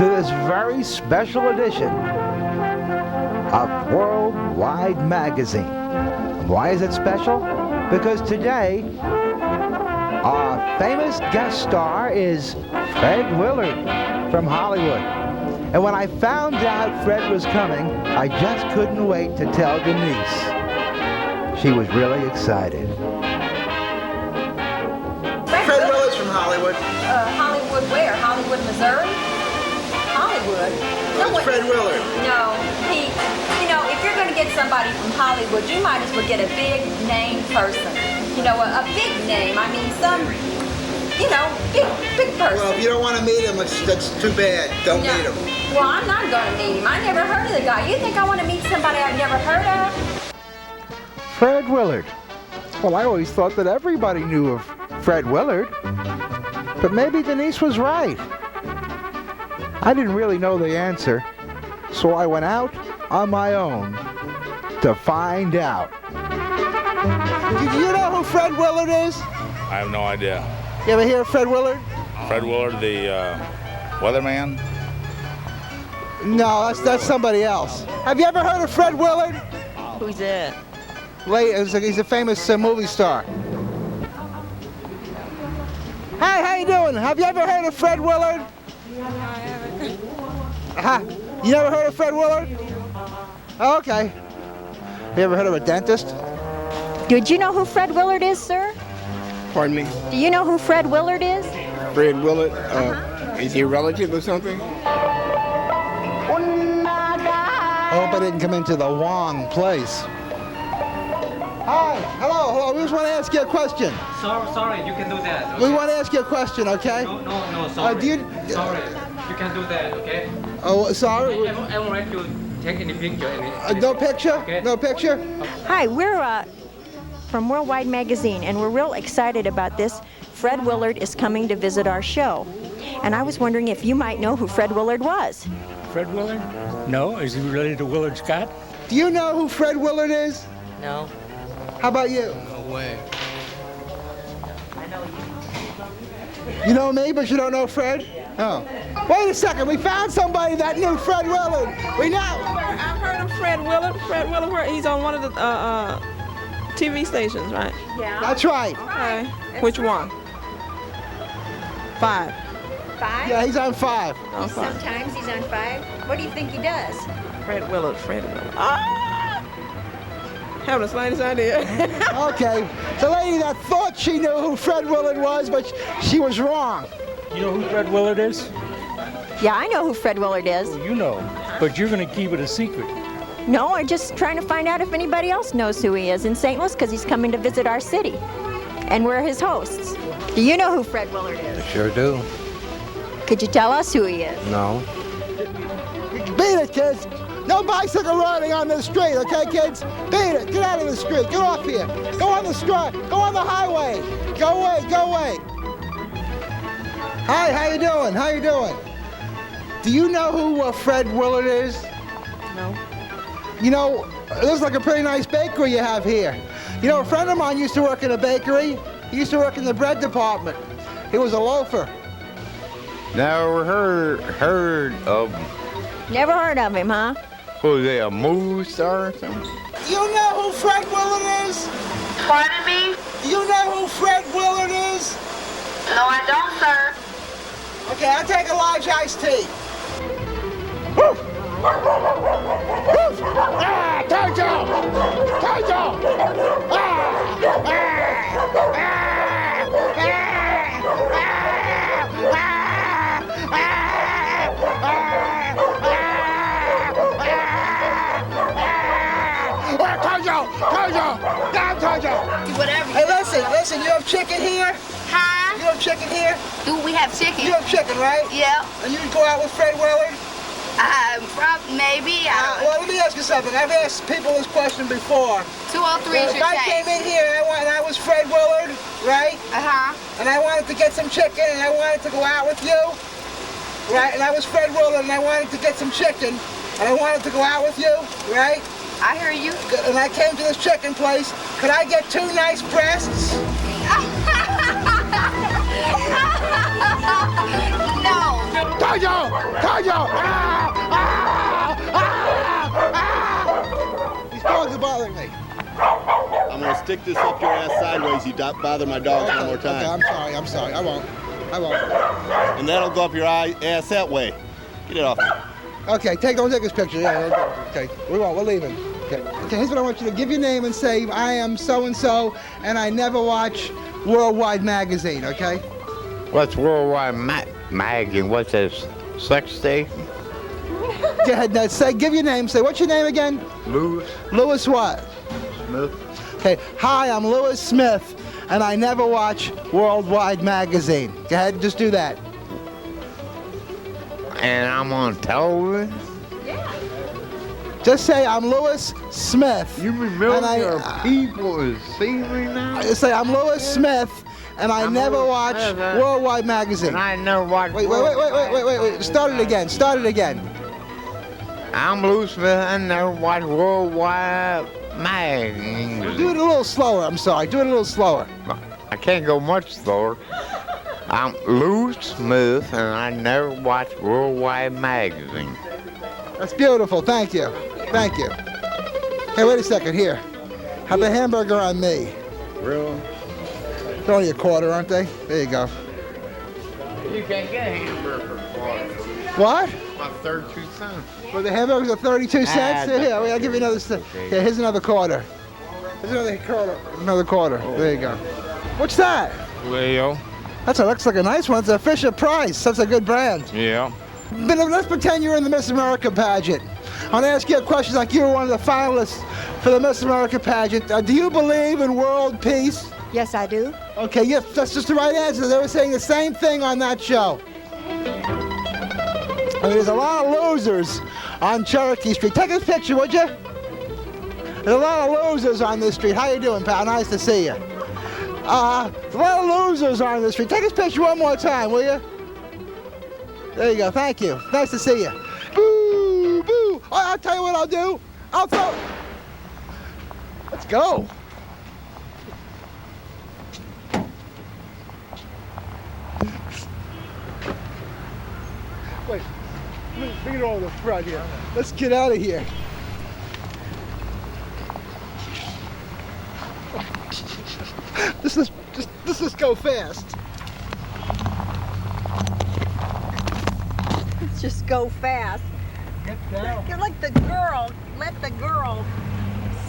to this very special edition of Worldwide Magazine. Why is it special? Because today, our famous guest star is Fred Willard from Hollywood. And when I found out Fred was coming, I just couldn't wait to tell Denise. She was really excited. Fred Willard's from Hollywood. Hollywood where? Hollywood, Missouri? Hollywood? No, it's Fred Willard. No, Pete, you know, if you're going to get somebody from Hollywood, you might as well get a big name person. You know, a big name. I mean, some, you know, big person. Well, if you don't want to meet him, that's too bad. Don't meet him. Well, I'm not going to meet him. I never heard of the guy. You think I want to meet somebody I've never heard of? Fred Willard. Well, I always thought that everybody knew of Fred Willard. But maybe Denise was right. I didn't really know the answer, so I went out on my own to find out. Do you know who Fred Willard is? I have no idea. You ever hear of Fred Willard? Fred Willard, the weatherman? No, that's somebody else. Have you ever heard of Fred Willard? Who's that? He's a famous movie star. Hi, how you doing? Have you ever heard of Fred Willard? No, I haven't. You never heard of Fred Willard? Oh, okay. You ever heard of a dentist? Did you know who Fred Willard is, sir? Pardon me? Do you know who Fred Willard is? Fred Willard? Is he a relative or something? I hope I didn't come into the wrong place. Hi, hello, we just want to ask you a question. Sorry, you can do that. Okay? We want to ask you a question, okay? No, sorry. Sorry, you can do that, okay? Oh, sorry? I won't let you take any picture. No picture? Okay. No picture? Hi, we're from Worldwide Magazine, and we're real excited about this. Fred Willard is coming to visit our show. And I was wondering if you might know who Fred Willard was. Fred Willard? No. Is he related to Willard Scott? Do you know who Fred Willard is? No. How about you? No way. I know you. You know me, but you don't know Fred? Oh. Wait a second, we found somebody that knew Fred Willard. We know. I've heard of Fred Willard. Fred Willard, he's on one of the TV stations, right? Yeah. That's right. Okay. Which one? 5. 5? Yeah, he's on 5. On 5. Sometimes he's on 5. What do you think he does? Fred Willard. Haven't the slightest idea. Okay. The lady that thought she knew who Fred Willard was, but she was wrong. You know who Fred Willard is? Yeah, I know who Fred Willard is. Well, you know, but you're going to keep it a secret. No, I'm just trying to find out if anybody else knows who he is in St. Louis, because he's coming to visit our city. And we're his hosts. Do you know who Fred Willard is? Sure do. Could you tell us who he is? No. Beat it, kids. No bicycle riding on the street, okay, kids? Beat it. Get out of the street. Get off here. Go on the street. Go on the highway. Go away. Hi, how you doing? How you doing? Do you know who Fred Willard is? No. You know, it looks like a pretty nice bakery you have here. You know, a friend of mine used to work in a bakery. He used to work in the bread department. He was a loafer. Never heard of him. Never heard of him, huh? Was he a movie star or something? Do you know who Fred Willard is? Pardon me? Do you know who Fred Willard is? No, I don't, sir. Okay, I'll take a large iced tea. Woof! Woof! Ah, Tojo! Ah! Ah! Whatever. Hey, listen, you have chicken here? Huh? You have chicken here? Do we have chicken? You have chicken, right? Yeah. And you go out with Fred Willard? Maybe. Well, let me ask you something. I've asked people this question before. 203 is If your I came in here and I was Fred Willard, right? Uh-huh. And I wanted to get some chicken and I wanted to go out with you, right? And I was Fred Willard and I wanted to get some chicken and I wanted to go out with you, right? I hear you. And I came to this chicken place. Could I get 2 nice breasts? No. Tojo! Tojo! These dogs are bothering me. I'm gonna stick this up your ass sideways. You bother my dogs one more time. Okay, I'm sorry. I won't. And that'll go up your ass that way. Get it off. Okay, don't take this picture. Yeah, okay. We won't. We're leaving. Okay. Here's what I want you to give your name and say, I am so-and-so, and I never watch Worldwide Magazine, okay? What's Worldwide Magazine? What's this? Sex station? Go ahead, now give your name. Say, what's your name again? Lewis. Lewis what? Smith. Okay, hi, I'm Lewis Smith, and I never watch Worldwide Magazine. Go ahead, just do that. And I'm on television? Just say, I'm Lewis Smith. You mean millions of people is seeing me now? Say, I'm Lewis Smith, and I never watch Worldwide Magazine. And I never watch Wait. Start it again. I'm Lewis Smith, and I never watch Worldwide Magazine. Do it a little slower, I'm sorry. Do it a little slower. I can't go much slower. I'm Lewis Smith, and I never watch Worldwide Magazine. That's beautiful, thank you. Thank you. Hey, wait a second, here. Have the hamburger on me. Really? It's only a quarter, aren't they? There you go. You can't get a hamburger for a quarter. What? About 32 cents. Well, the hamburgers are 32 cents? Here, I'll give you another cent. Here, here's another quarter. Here's another quarter. There you go. What's that? Well, That looks like a nice one. It's a Fisher Price. That's a good brand. yeah. But let's pretend you're in the Miss America pageant. I want to ask you a question like you were one of the finalists for the Miss America pageant. Do you believe in world peace? Yes, I do. Okay, yes, that's just the right answer. They were saying the same thing on that show. I mean, there's a lot of losers on Cherokee Street. Take a picture, would you? There's a lot of losers on this street. How you doing, pal? Nice to see you. There's a lot of losers on this street. Take this picture one more time, will you? There you go. Thank you. Nice to see you. Boo, boo. I'll tell you what I'll do. I'll throw. Let's go. Wait. Bring it over the front here. Let's get out of here. Let's just go fast. Let's just go fast. Get down. You're like the girl. Let the girl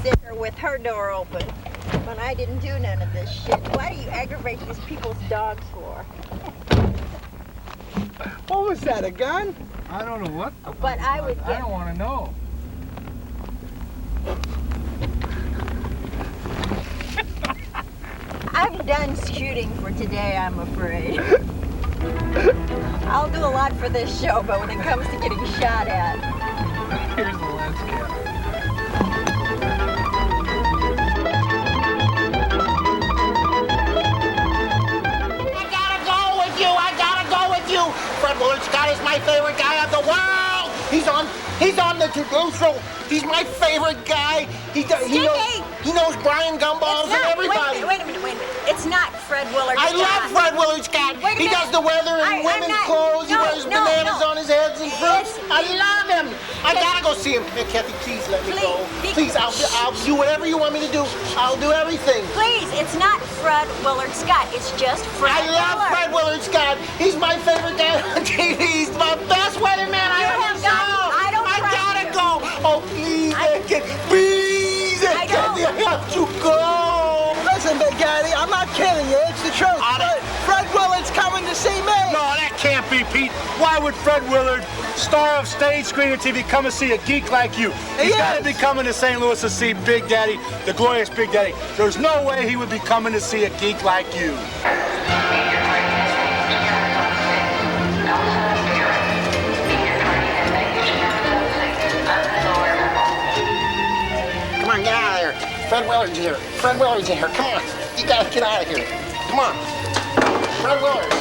sit there with her door open. When I didn't do none of this shit. Why do you aggravate these people's dogs for? What was that, a gun? I don't know what. But I would get... I don't want to know. I'm done shooting for today, I'm afraid. I'll do a lot for this show, but when it comes to getting shot at... Here's the lens cap. I gotta go with you. Fred Willard Scott is my favorite guy of the world. He's on the Jerusalem. He's my favorite guy. He knows Brian Gumballs and everybody. Wait a minute. It's not Fred Willard Scott. I love Fred Willard Scott. He does the weather in women's clothes. He wears bananas on his heads and fruits. I love him. I gotta go see him. Hey, Kathy, please let me go. Please, I'll do whatever you want me to do. I'll do everything. Please, it's not Fred Willard Scott. It's just Fred Willard. I love Fred Willard Scott. He's my favorite guy on TV. He's my best weatherman I ever saw. I gotta go. Oh, please, please, I have to go. Listen, Big Daddy, I'm not kidding you. It's the truth. Fred Willard's coming to see me. No, that can't be, Pete. Why would Fred Willard, star of stage, screen, and TV, come and see a geek like you? He's got to be coming to St. Louis to see Big Daddy, the glorious Big Daddy. There's no way he would be coming to see a geek like you. Come on, get out of here. Fred Willard's here. Fred Willard's here. Come on. You gotta get out of here. Come on. Fred Willard.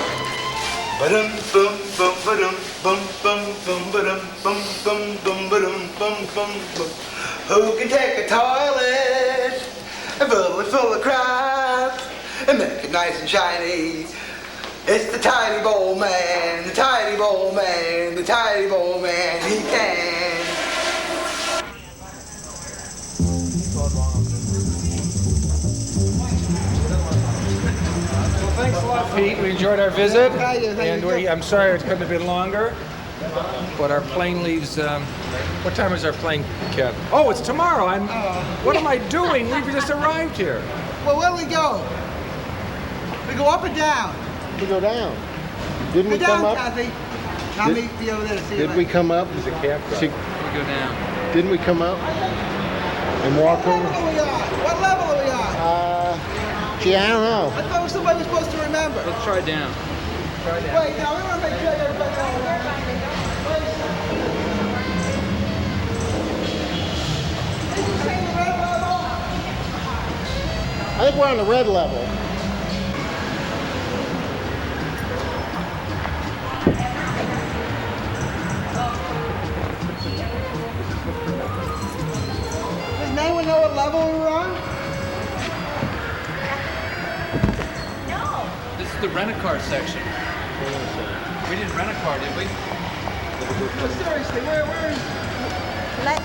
Ba-dum bum bum ba-dum bum bum bum ba-dum bum bum bum ba-dum bum bum bum. Who can take a toilet and fill it full of crap and make it nice and shiny? It's the tidy bowl man, the tidy bowl man, the tidy bowl man, he can. Well, thanks a lot, Pete. We enjoyed our visit. Thank you. I'm sorry it couldn't have been longer. But our plane leaves, what time is our plane, Kev? Oh, it's tomorrow. What am I doing? We've just arrived here. Well, where do we go? We go up or down? We go down. Didn't we Go come down, up? Kathy. I'll meet you over there to see you Did we come up? There's a campground. See, We go down. didn't we come up and walk What over? level are we on? What level are we on? Gee, I don't know. I thought somebody was supposed to remember. Let's try down. Wait, now we want to make sure everybody knows. Did you say the red level? I think we're on the red level. Does anyone know what level we were on? This is the rent-a-car section. We didn't rent a car, did we? Seriously, where is...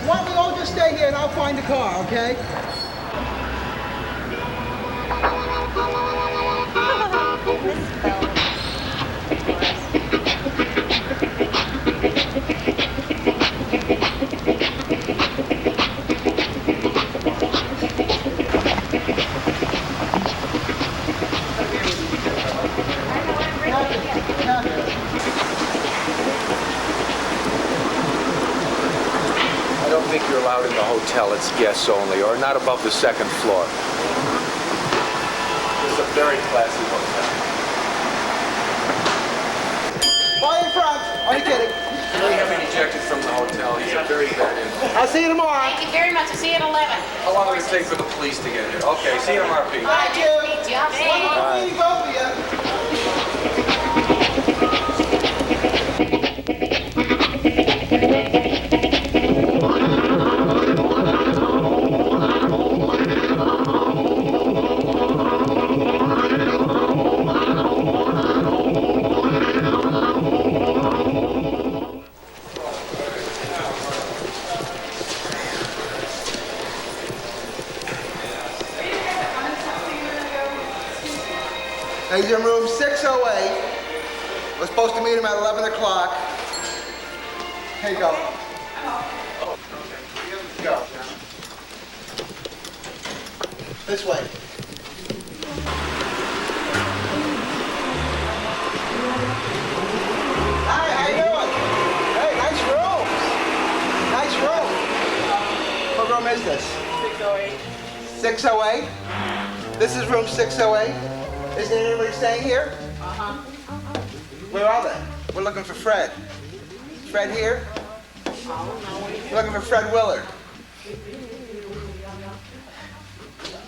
Why don't we all just stay here and I'll find the car, okay? I don't think you're allowed in the hotel. It's guests only, or not above the second floor. It's a very classy hotel. Why in front? Are you kidding? We have been ejected from the hotel. He's a very bad influence. I'll see you tomorrow. Thank you very much. I'll see you at 11. How long will it take for the police to get here? Okay, see you tomorrow, Pete. Bye, Pete. I'll see you. Wonderful meeting both of you. He's in room 608. We're supposed to meet him at 11 o'clock. Here you go. Go. This way. Hi, how you doing? Hey, nice rooms. Nice room. What room is this? 608. 608? This is room 608? Isn't anybody staying here? Uh-huh. Where are they? We're looking for Fred. Fred here? We're looking for Fred Willard.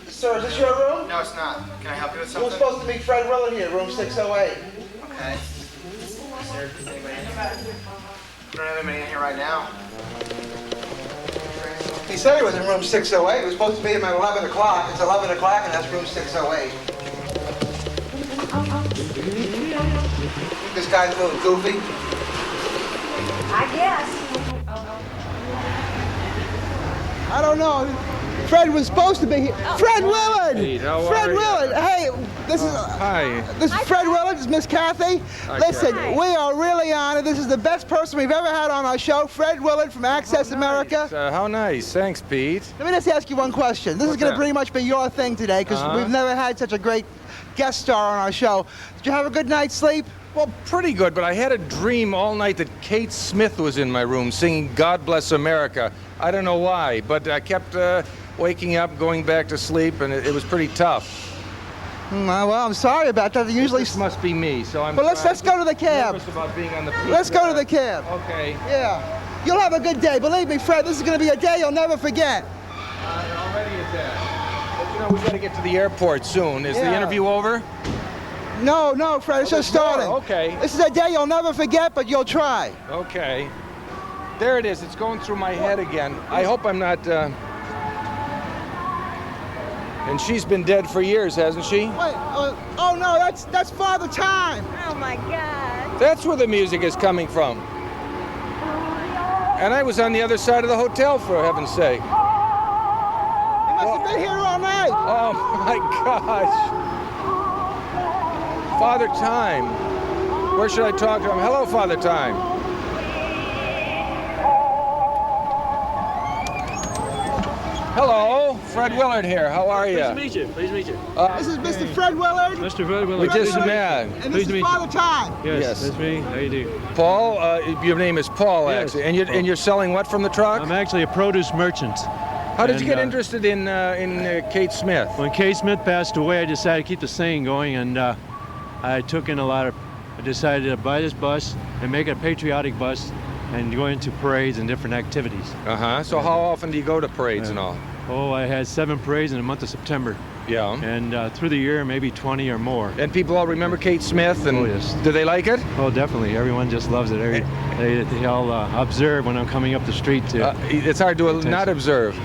Sir, is this your room? No, it's not. Can I help you with We're something? supposed to meet Fred Willard here, room 608. Okay. Is there anybody in here? We don't have anybody in here right now. He said he was in room 608. We're supposed to meet him at 11 o'clock. It's 11 o'clock and that's room 608. This guy's a little goofy. I guess. I don't know. Fred was supposed to be here. Fred Willard! Pete, how Fred are you? Willard! Hey, this is Hi. This is Fred Willard. This is Miss Kathy. Hi, Listen, Kathy. we are really honored. This is the best person we've ever had on our show, Fred Willard from Access America. How nice. Thanks, Pete. Let me just ask you one question. This is What's going that? to pretty much be your thing today because Uh-huh. we've never had such a great guest star on our show. Did you have a good night's sleep? Well, pretty good, but I had a dream all night that Kate Smith was in my room singing God Bless America. I don't know why, but I kept waking up, going back to sleep, and it was pretty tough. Well, I'm sorry about that. Usually, This must be me, so I'm well, let's go to the cab. nervous about being on the Let's go to the cab. Okay. Yeah. You'll have a good day. Believe me, Fred, this is going to be a day you'll never forget. Already at that. But, you know, we got to get to the airport soon. Is the Yeah. interview over? No, Fred, it's just starting. Okay. This is a day you'll never forget, but you'll try. Okay. There it is. It's going through my head again. I hope I'm not... And she's been dead for years, hasn't she? Wait, oh no, that's Father Time. Oh my God. That's where the music is coming from. And I was on the other side of the hotel, for heaven's sake. He must have been here all night. Oh my gosh. Father Time. Where should I talk to him? Hello, Father Time. Hello, Fred Willard here. How are you? Pleased to meet you. Pleased to meet you. This is Mr. Fred Willard. Mr. Fred Willard. We just met. And this is Father Time. Yes, that's me. How you do? Paul, your name is Paul, Yes, actually, and you're selling what from the truck? I'm actually a produce merchant. How did you get interested in Kate Smith? When Kate Smith passed away, I decided to keep the singing going, and I took in I decided to buy this bus and make it a patriotic bus and go into parades and different activities. So how often do you go to parades and all? Oh, I had 7 parades in the month of September. Yeah. And through the year, maybe 20 or more. And people all remember Kate Smith, and yes. Do they like it? Oh, definitely. Everyone just loves it. They all observe when I'm coming up the street. It's hard to not observe.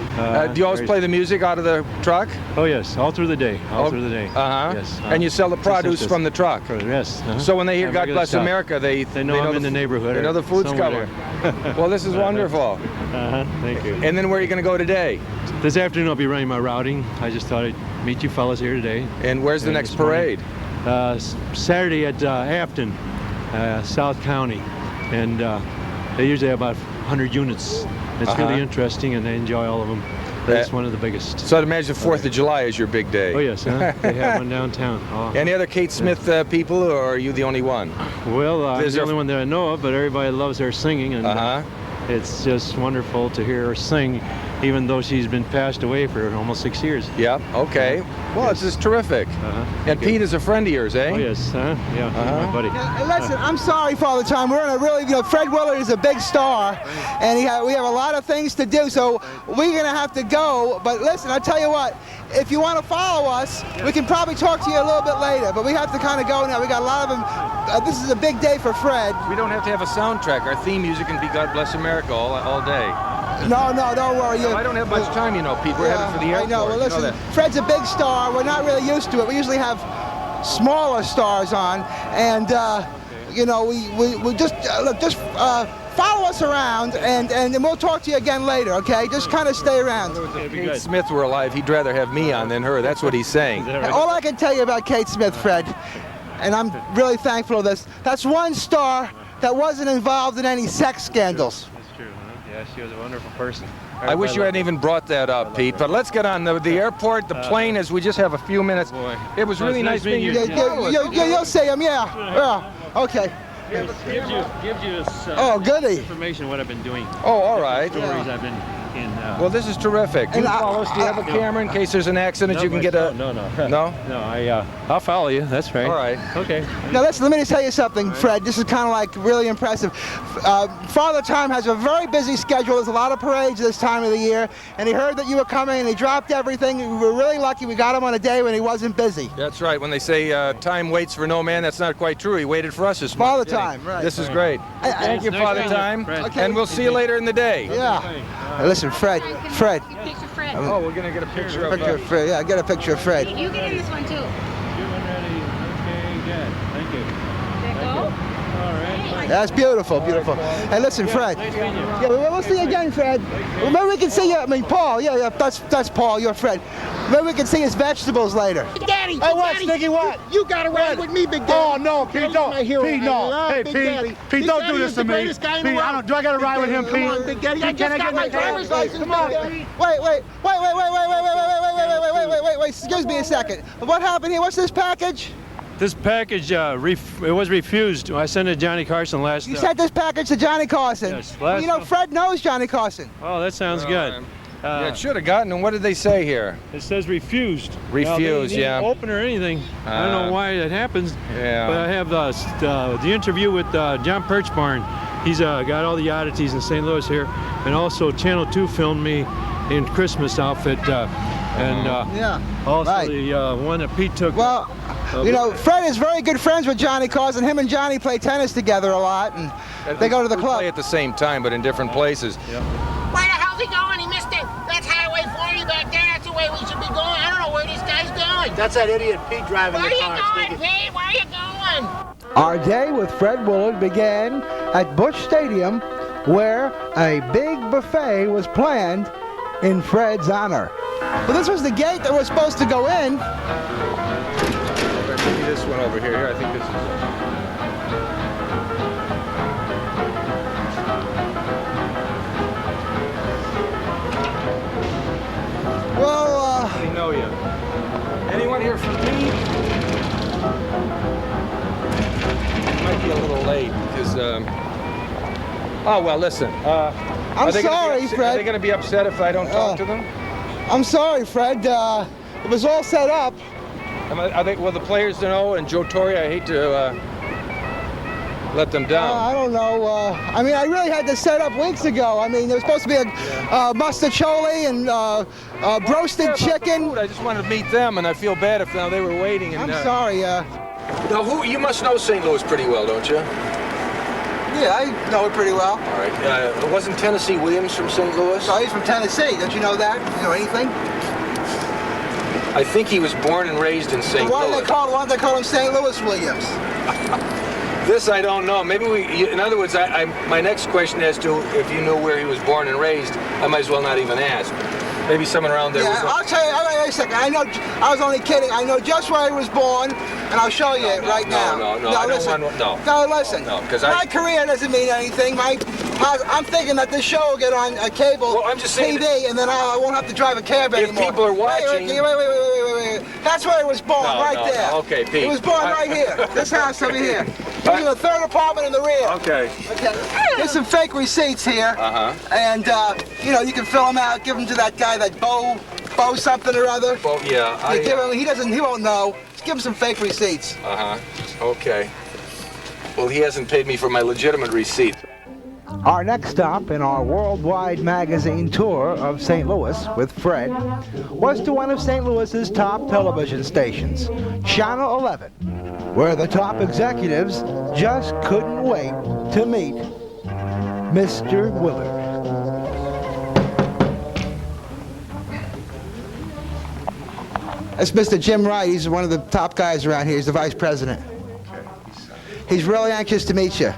Do you always play the music out of the truck? Oh, yes. All through the day. All through the day. Yes. And you sell the produce from the truck? Yes. So when they hear God Bless America, they know I'm in the neighborhood. They know the food's coming. Well, this is wonderful. Thank you. And then where are you going to go today? This afternoon I'll be running my routing. I just thought I'd meet you fellas here today. And where's the next parade? Saturday at Afton, South County. And they usually have about 100 units. It's really interesting, and I enjoy all of them. It's one of the biggest. So I'd imagine the 4th of July is your big day. Oh, yes. They have one downtown. Any other Kate Smith people, or are you the only one? Well, I'm the only one that I know of, but everybody loves her singing. And it's just wonderful to hear her sing, even though she's been passed away for almost 6 years. Yeah, okay. Well, it's just terrific. And Pete is a friend of yours, eh? Oh, yes. Yeah, my buddy. Listen, I'm sorry, Father Time. We're in a really, Fred Willard is a big star, and we have a lot of things to do, so we're going to have to go. But listen, I'll tell you what, if you want to follow us, we can probably talk to you a little bit later, but we have to kind of go now. We got a lot of them. This is a big day for Fred. We don't have to have a soundtrack. Our theme music can be God Bless America all day. No, don't worry. I don't have much time, Pete. We're headed for the airport. I know. Well, listen, Fred's a big star. We're not really used to it. We usually have smaller stars on, and we just follow us around, and then we'll talk to you again later. Okay? Just kind of stay around. If Kate Smith were alive, he'd rather have me on than her. That's what he's saying. All I can tell you about Kate Smith, Fred, and I'm really thankful of this. That's one star that wasn't involved in any sex scandals. Yeah, she was a wonderful person. I wish you hadn't even brought that up, Pete, but let's get on the airport, the plane, as we just have a few minutes. It was really nice meeting you. You'll see him, yeah. Okay. Gives you goody. information of what I've been doing. Oh, all right. Stories I've been in. Well, this is terrific. Do you follow us? Do you have a camera in case there's an accident? You can get a. No. No? No, I'll follow you. That's right. All right. Okay. Now let me tell you something, Fred. This is kind of like really impressive. Father Time has a very busy schedule. There's a lot of parades this time of the year, and he heard that you were coming, and he dropped everything. We were really lucky. We got him on a day when he wasn't busy. That's right. When they say time waits for no man, that's not quite true. He waited for us this morning. Father Time, right? This is great. Thank you, Father Time. And we'll see you later in the day. Yeah. Listen, Fred. Picture Fred. Oh, we're going to get a picture of Fred. Yeah, get a picture of Fred. You get in this one too. Okay, good. Thank you. All right. That's beautiful. Hey, listen, Fred. Yeah, we'll see you again, Fred. Maybe we can see you. Paul. Yeah. That's Paul. You're Fred. Maybe we can see his vegetables later. Big Daddy. Hey, what, Sticky? What? You got to ride with me, Big Daddy. Oh no, Pete, don't. Pete, no. Hey, Pete. Pete, don't do this to me. Pete, do I got to ride with him, Pete? Come on, Big Daddy. I just got my driver's license. Come on. Wait. Excuse me a second. What happened here? What's this package? This package, it was refused. I sent it to Johnny Carson last. You sent this package to Johnny Carson? Yes. Fred knows Johnny Carson. Oh, that sounds good. Yeah, it should have gotten. And what did they say here? It says refused. Refused, they didn't open or anything. I don't know why that happens. Yeah. But I have the interview with John Perchbarn. He's got all the oddities in St. Louis here, and also Channel 2 filmed me in Christmas outfit, and also the one that Pete took. Well, Fred is very good friends with Johnny Carson. Him and Johnny play tennis together a lot, and they go to the club. Play at the same time, but in different places. Where the hell's he going? He missed it. That's Highway 40 back there. That's the way we should be going. I don't know where this going? That's that idiot Pete driving the car. Where are you going, Pete? Where are you going? Our day with Fred Willard began at Busch Stadium, where a big buffet was planned in Fred's honor. But this was the gate that was supposed to go in. Maybe this one over here. I think this is. Well, I know you. Anyone here from me? Might be a little late because. Oh well, listen. I'm sorry, Fred. Fred. Are they going to be upset if I don't talk to them? I'm sorry, Fred. It was all set up. Will the players know? And Joe Torre, I hate to let them down. I don't know. I mean, I really had this set up weeks ago. I mean, there was supposed to be a mustacholi and roasted chicken. I just wanted to meet them, and I feel bad if now they were waiting. And, I'm sorry. Now, you must know St. Louis pretty well, don't you? Yeah, I know it pretty well. All right. Wasn't Tennessee Williams from St. Louis? No, he's from Tennessee. Don't you know that? You know anything? I think he was born and raised in St. Louis. Why don't they call him St. Louis Williams? This I don't know. Maybe in other words, my next question as to if you knew where he was born and raised, I might as well not even ask. Maybe someone around there. Yeah, I'll tell you. Wait a second. I know. I was only kidding. I know just where he was born, and I'll show you it right now. No, I listen. don't want. No, listen. No, because my career doesn't mean anything. I'm thinking that this show will get on cable TV, and then I won't have to drive a cab anymore. If people are watching. Wait. That's where he was born, there. Okay, Pete. He was born right here. This house over here. This is the third apartment in the rear. Okay. There's some fake receipts here. And you can fill them out, give them to that guy, that Bo something or other. Bo, yeah. He won't know. Just give him some fake receipts. Okay. Well, he hasn't paid me for my legitimate receipt. Our next stop in our worldwide magazine tour of St. Louis with Fred was to one of St. Louis's top television stations, Channel 11, where the top executives just couldn't wait to meet Mr. Willard. That's Mr. Jim Wright. He's one of the top guys around here. He's the vice president. He's really anxious to meet you.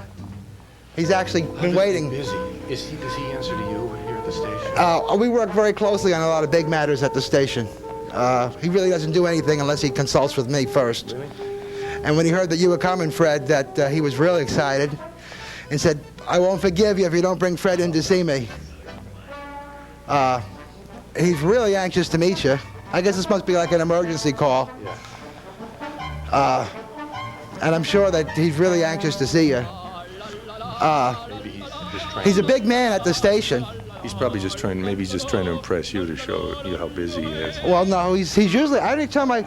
He's actually been waiting. Busy. Does he answer to you here at the station? We work very closely on a lot of big matters at the station. He really doesn't do anything unless he consults with me first. Really? And when he heard that you were coming, Fred, that he was really excited and said, I won't forgive you if you don't bring Fred in to see me. He's really anxious to meet you. I guess this must be like an emergency call. Yeah. And I'm sure that he's really anxious to see you. Maybe he's just trying. He's a big man at the station. He's probably just trying. Maybe he's just trying to impress you to show you how busy he is. Well, no, he's usually. I didn't tell my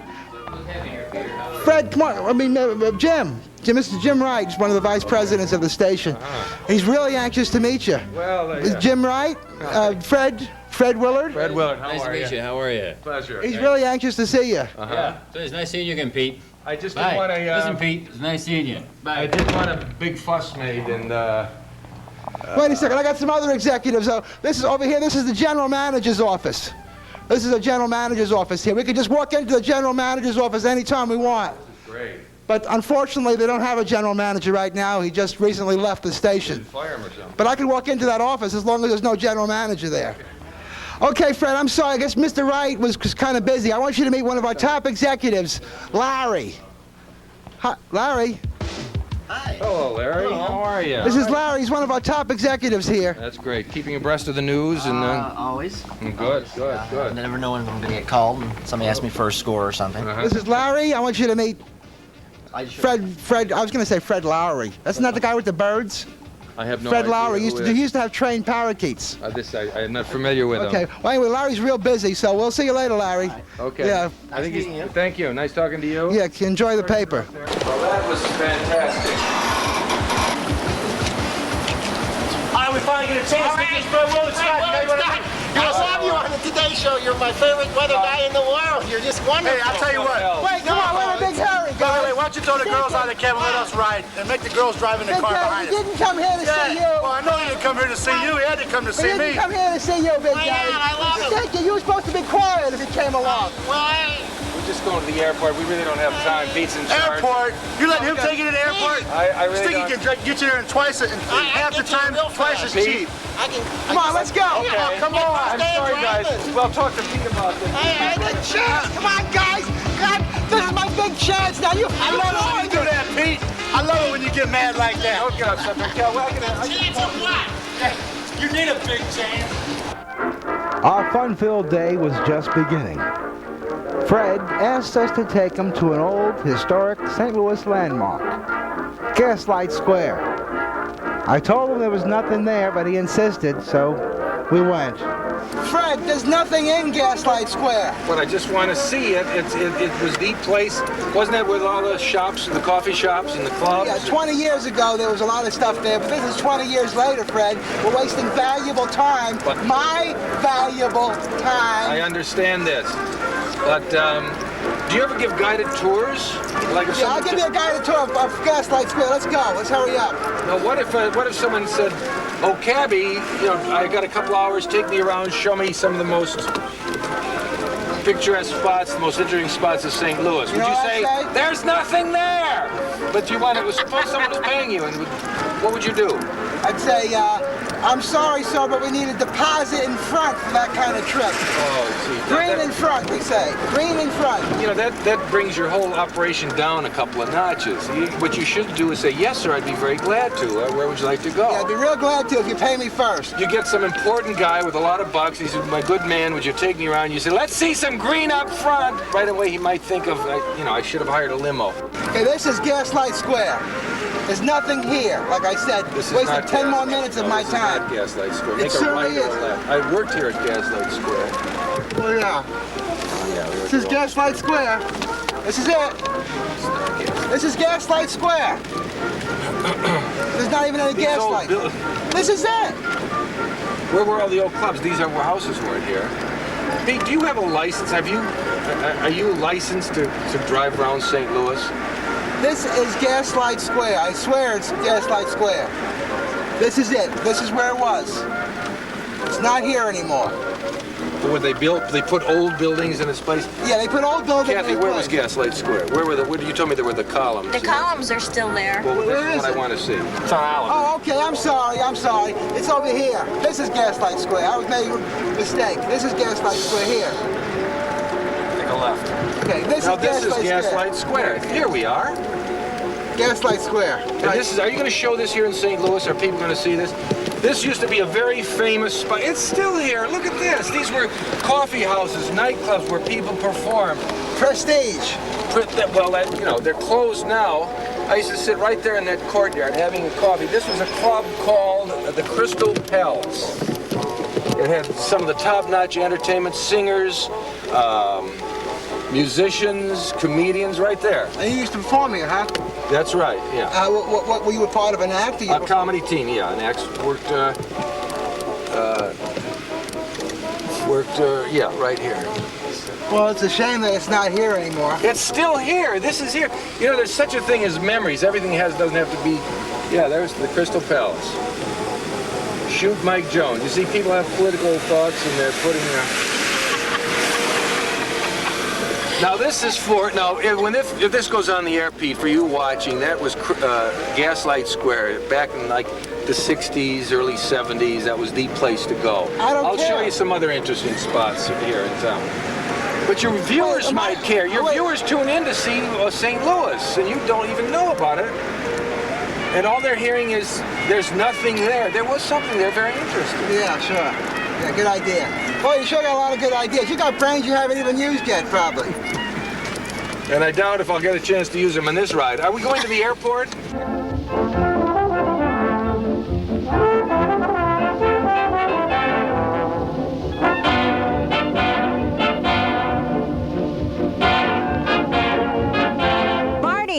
Fred. Come on. I mean, Jim. Mr. Jim Wright is one of the vice presidents of the station. He's really anxious to meet you. Well, Is Jim Wright? Fred Willard. Fred Willard. How nice are to meet you. How are you? Pleasure. He's really anxious to see you. Yeah. So it's nice seeing you again, Pete. I just didn't want a. Listen, Pete. It's nice seeing you. Bye. I didn't want a big fuss made, and. Wait a second. I got some other executives. This is over here. This is the general manager's office. This is the general manager's office here. We could just walk into the general manager's office anytime we want. Great. But unfortunately, they don't have a general manager right now. He just recently left the station. Fire him or something. But I can walk into that office as long as there's no general manager there. Okay, Fred, I'm sorry. I guess Mr. Wright was kind of busy. I want you to meet one of our top executives, Larry. Hi, Larry. Hi. Hello, Larry. Hello. How are you? This is Larry. He's one of our top executives here. That's great. Keeping abreast of the news and Always. Good. I never know when I'm going to get called and somebody asks me for a score or something. This is Larry. I want you to meet Fred. I was going to say Fred Lowry. That's not the guy with the birds? I have no Fred idea. Lowry. He used to have trained parakeets. I'm not familiar with him. Okay. Well, anyway, Larry's real busy, so we'll see you later, Larry. Okay. Yeah. I think thank you. Nice talking to you. Yeah, enjoy the paper. Well, that was fantastic. All right, we finally get a chance to meet this Fred Willard. I love you on the Today Show. You're my favorite weather guy in the world. You're just wonderful. Hey, I'll tell you what. Wait, come on, we're in a big hurry, guys. Wait, why don't you throw the girls out of the cab and let us ride, and make the girls drive in the car behind us. He didn't come here to see you. Well, I know he didn't come here to see you. He had to come to see me. He didn't come here to see you, big guy. I love him. Thank you. You were supposed to be quiet if he came along. Well, just going to the airport. We really don't have time. Pete's in charge. Airport? You letting him take you to the airport? I really think he can get you there in twice, in half the time, twice as cheap. Come on, let's go. Okay. Come on. I'm sorry, guys. Well, talk to Pete about this. Hey, big chance. Come on, guys. God, this is my big chance. Now you. I love it when you do that, Pete. I love it when you get mad like that. Don't get upset, Cal. Well, Chance of what? You need a big chance. Our fun-filled day was just beginning. Fred asked us to take him to an old, historic St. Louis landmark, Gaslight Square. I told him there was nothing there, but he insisted, so we went. Fred, there's nothing in Gaslight Square. But I just want to see it. It was the place. Wasn't that with all the shops, the coffee shops and the clubs? Yeah, 20 years ago there was a lot of stuff there, but this is 20 years later, Fred. We're wasting valuable time. But my valuable time. I understand this. But do you ever give guided tours? Like if I'll give you a guided tour of Gaslight Square. Let's go. Let's hurry up. Now, what if someone said, "Oh, cabbie, I got a couple hours. Take me around. Show me some of the most picturesque spots, the most interesting spots of St. Louis." Would you say, "There's nothing there"? But you want it? Suppose someone was paying you, and what would you do? I'd say, "I'm sorry, sir, but we need a deposit in front for that kind of trip." Oh, see. Green in front, we say. Green in front. That brings your whole operation down a couple of notches. What you should do is say, "Yes, sir, I'd be very glad to. Where would you like to go?" Yeah, I'd be real glad to if you pay me first. You get some important guy with a lot of bucks. He's my good man. Would you take me around? You say, "Let's see some green up front." Right away, he might think of, I should have hired a limo. Okay, this is Gaslight Square. There's nothing here. Like I said, wasted 10 more minutes of my time. Not Gaslight Square. It Make a certainly right or a left. I worked here at Gaslight Square. Oh, yeah. This is Gaslight Square. This is it. This is Gaslight Square. There's not even any gaslight. This is it. Where were all the old clubs? These houses weren't here. Pete, do you have a license? Are you licensed to drive around St. Louis? This is Gaslight Square. I swear it's Gaslight Square. This is it. This is where it was. It's not here anymore. What they built? They put old buildings in its place? Yeah, they put old buildings Kathy, in its where place. was Gaslight Square? Where you told me there were the columns. The columns are still there. Well, this is what I want to see. It's on Allen. Oh, okay. I'm sorry. It's over here. This is Gaslight Square. I was making a mistake. This is Gaslight Square here. Take a left. Okay, this is Gaslight Square. Here we are. Gaslight Square. And are you going to show this here in St. Louis? Are people going to see this? This used to be a very famous spot. It's still here. Look at this. These were coffee houses, nightclubs where people performed. Prestige. Well, they're closed now. I used to sit right there in that courtyard having a coffee. This was a club called the Crystal Palace. It had some of the top-notch entertainment, singers, musicians, comedians, right there. And you used to perform here, huh? That's right, yeah. What were you a part of an act? A comedy team, yeah. An act worked, right here. Well, it's a shame that it's not here anymore. It's still here. This is here. There's such a thing as memories. Everything doesn't have to be. Yeah, there's the Crystal Palace. Shoot Mike Jones. You see, people have political thoughts, and they're putting. Now this is if this goes on the air, Pete, for you watching, that was Gaslight Square back in like the 60s, early 70s. That was the place to go. I'll show you some other interesting spots here in town. But your viewers might care. Your viewers tune in to see St. Louis, and you don't even know about it. And all they're hearing is there's nothing there. There was something there very interesting. Yeah, sure. Yeah, good idea. Well, you sure got a lot of good ideas. You got brains you haven't even used yet, probably. And I doubt if I'll get a chance to use them in this ride. Are we going to the airport?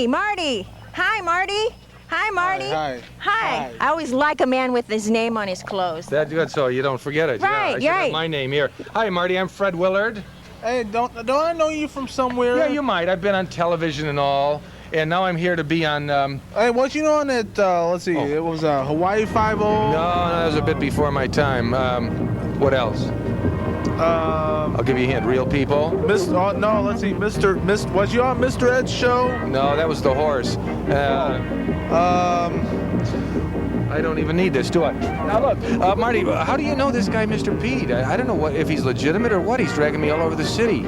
Marty. Hi, Marty. Hi, Marty. Hi. I always like a man with his name on his clothes. That's good, so you don't forget it. Right, yeah, I should have my name here. Hi, Marty. I'm Fred Willard. Hey, don't I know you from somewhere? Yeah, you might. I've been on television and all, and now I'm here to be on. Hey, what you know on that? Let's see. It was Hawaii 5-0. No, that was a bit before my time. What else? I'll give you a hint. Real people? No, let's see. Was you on Mr. Ed's show? No, that was the horse. I don't even need this, do I? Now look, Marty, how do you know this guy, Mr. Pete? I don't know if he's legitimate or what. He's dragging me all over the city.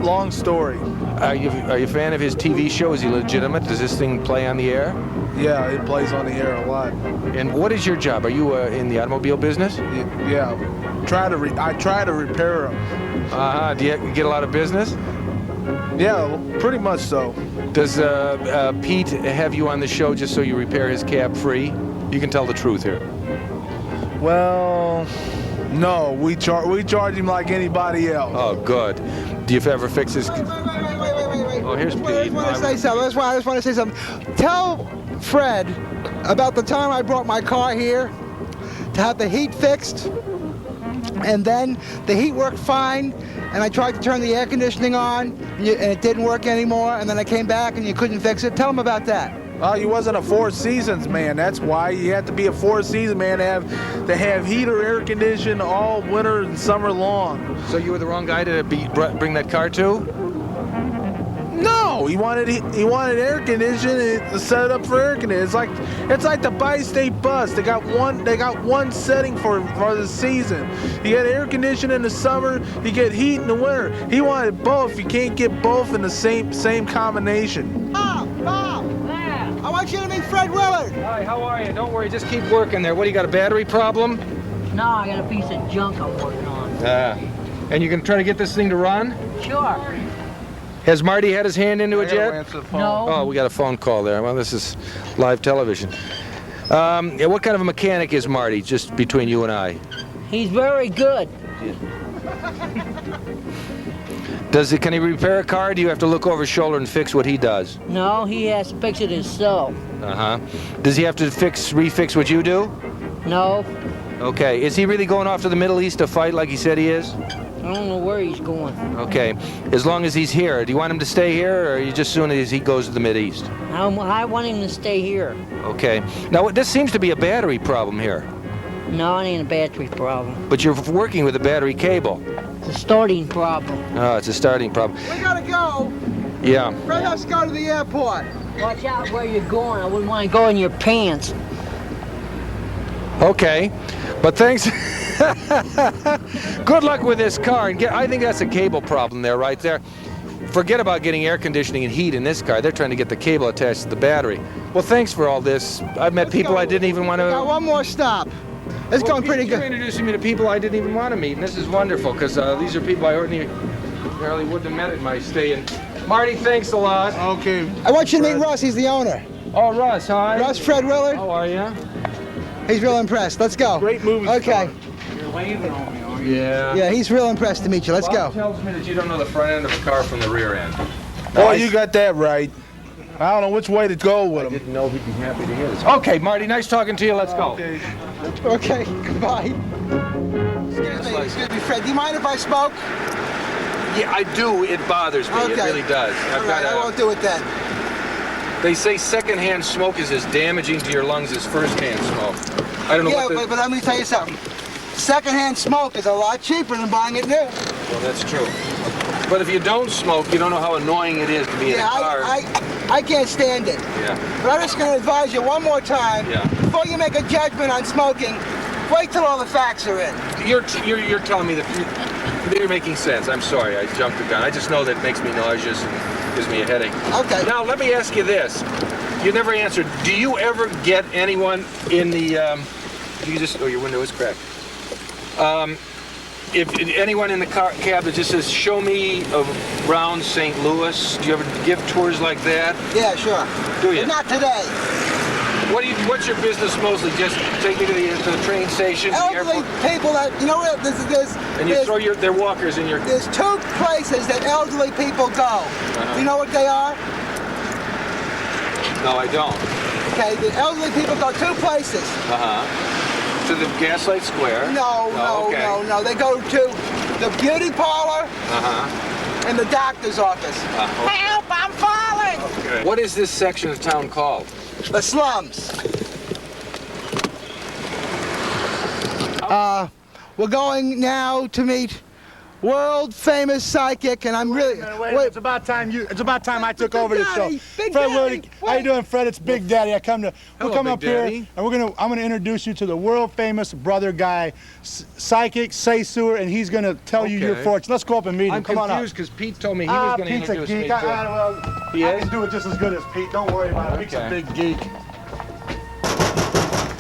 Long story. Are you a fan of his TV show? Is he legitimate? Does this thing play on the air? Yeah, it plays on the air a lot. And what is your job? Are you in the automobile business? Yeah, I try to repair them. Do you get a lot of business? Yeah, pretty much so. Does Pete have you on the show just so you repair his cab free? You can tell the truth here. Well, no, we charge him like anybody else. Oh, good. Do you ever fix his? Wait. Oh, here's Pete. I just want to say something. Tell Fred about the time I brought my car here to have the heat fixed, and then the heat worked fine, and I tried to turn the air conditioning on, and it didn't work anymore, and then I came back and you couldn't fix it. Tell him about that. Oh, you wasn't a Four Seasons man. That's why you had to be a Four Seasons man to have heat or air conditioning all winter and summer long. So you were the wrong guy to bring that car to? No, he wanted air conditioning to set it up for air conditioning. It's like the Bi-State bus. They got one setting for the season. You get air conditioning in the summer, you get heat in the winter. He wanted both. You can't get both in the same combination. Bob! I want you to meet Fred Willard. Hi, how are you? Don't worry, just keep working there. What, do you got a battery problem? No, I got a piece of junk I'm working on. And you can try to get this thing to run? Sure. Has Marty had his hand into it yet? Answer the phone. No. Oh, we got a phone call there. Well, this is live television. What kind of a mechanic is Marty, just between you and I? He's very good. Can he repair a car, or do you have to look over his shoulder and fix what he does? No, he has to fix it himself. Does he have to refix what you do? No. Okay. Is he really going off to the Middle East to fight like he said he is? I don't know where he's going. Okay. As long as he's here. Do you want him to stay here, or are you just as soon as he goes to the Mideast? I want him to stay here. Okay. Now, this seems to be a battery problem here. No, it ain't a battery problem. But you're working with a battery cable. It's a starting problem. Oh, it's a starting problem. We gotta go. Yeah. Fred, let's go to the airport. Watch out where you're going. I wouldn't want to go in your pants. Okay. But thanks. Good luck with this car. And I think that's a cable problem there, right there. Forget about getting air conditioning and heat in this car. They're trying to get the cable attached to the battery. Well, thanks for all this. I've met people I didn't even want to... Got one more stop. It's going pretty good. You're introducing me to people I didn't even want to meet, and this is wonderful, because these are people I ordinarily wouldn't have met at my stay in. Marty, thanks a lot. Okay. I want you to meet Russ. He's the owner. Oh, Russ, hi. Russ, Fred Willard. How are you? He's real impressed. Let's go. Great movie. Okay. You're waving on me, aren't you? Yeah. Yeah, he's real impressed to meet you. Let's go. Bob tells me that you don't know the front end of a car from the rear end. Boy, you got that right. I don't know which way to go with him. I didn't know he'd be happy to hear this. Okay, Marty, nice talking to you. Let's go. Okay, goodbye. Excuse me, Fred. Do you mind if I smoke? Yeah, I do. It bothers me. Okay. It really does. All right, I won't do it then. They say secondhand smoke is as damaging to your lungs as firsthand smoke. I don't know what but let me tell you something. Secondhand smoke is a lot cheaper than buying it new. Well, that's true. But if you don't smoke, you don't know how annoying it is to be in a car. I can't stand it. Yeah. But I'm just going to advise you one more time. Yeah. Before you make a judgment on smoking, wait till all the facts are in. You're telling me that you're making sense. I'm sorry, I jumped the gun. I just know that it makes me nauseous and gives me a headache. Okay. Now, let me ask you this. You never answered. Do you ever get anyone in the... oh, your window is cracked. If anyone in the cab that just says, show me around St. Louis, do you ever give tours like that? Yeah, sure. Do you? But not today. What's your business mostly? Just take me to the train station, elderly people that, you know what, and you throw their walkers in your... There's two places that elderly people go. Do you know what they are? No, I don't. Okay, the elderly people go two places. To the Gaslight Square? No. They go to the beauty parlor and the doctor's office. Help, I'm falling! Okay. What is this section of town called? The slums. we're going now to meet world famous psychic, and I'm really wait. It's about time I took over the show. Big Fred Daddy, Willard, how you doing, Fred? It's Big Daddy. We're coming up here, and I'm gonna introduce you to the world famous brother guy, psychic, sewer, and he's gonna tell you your fortune. Let's go up and meet him. I'm Come on up. confused because Pete told me he was going to Pete's a introduce geek. me to I can do it just as good as Pete. Don't worry about it. Pete's a big geek.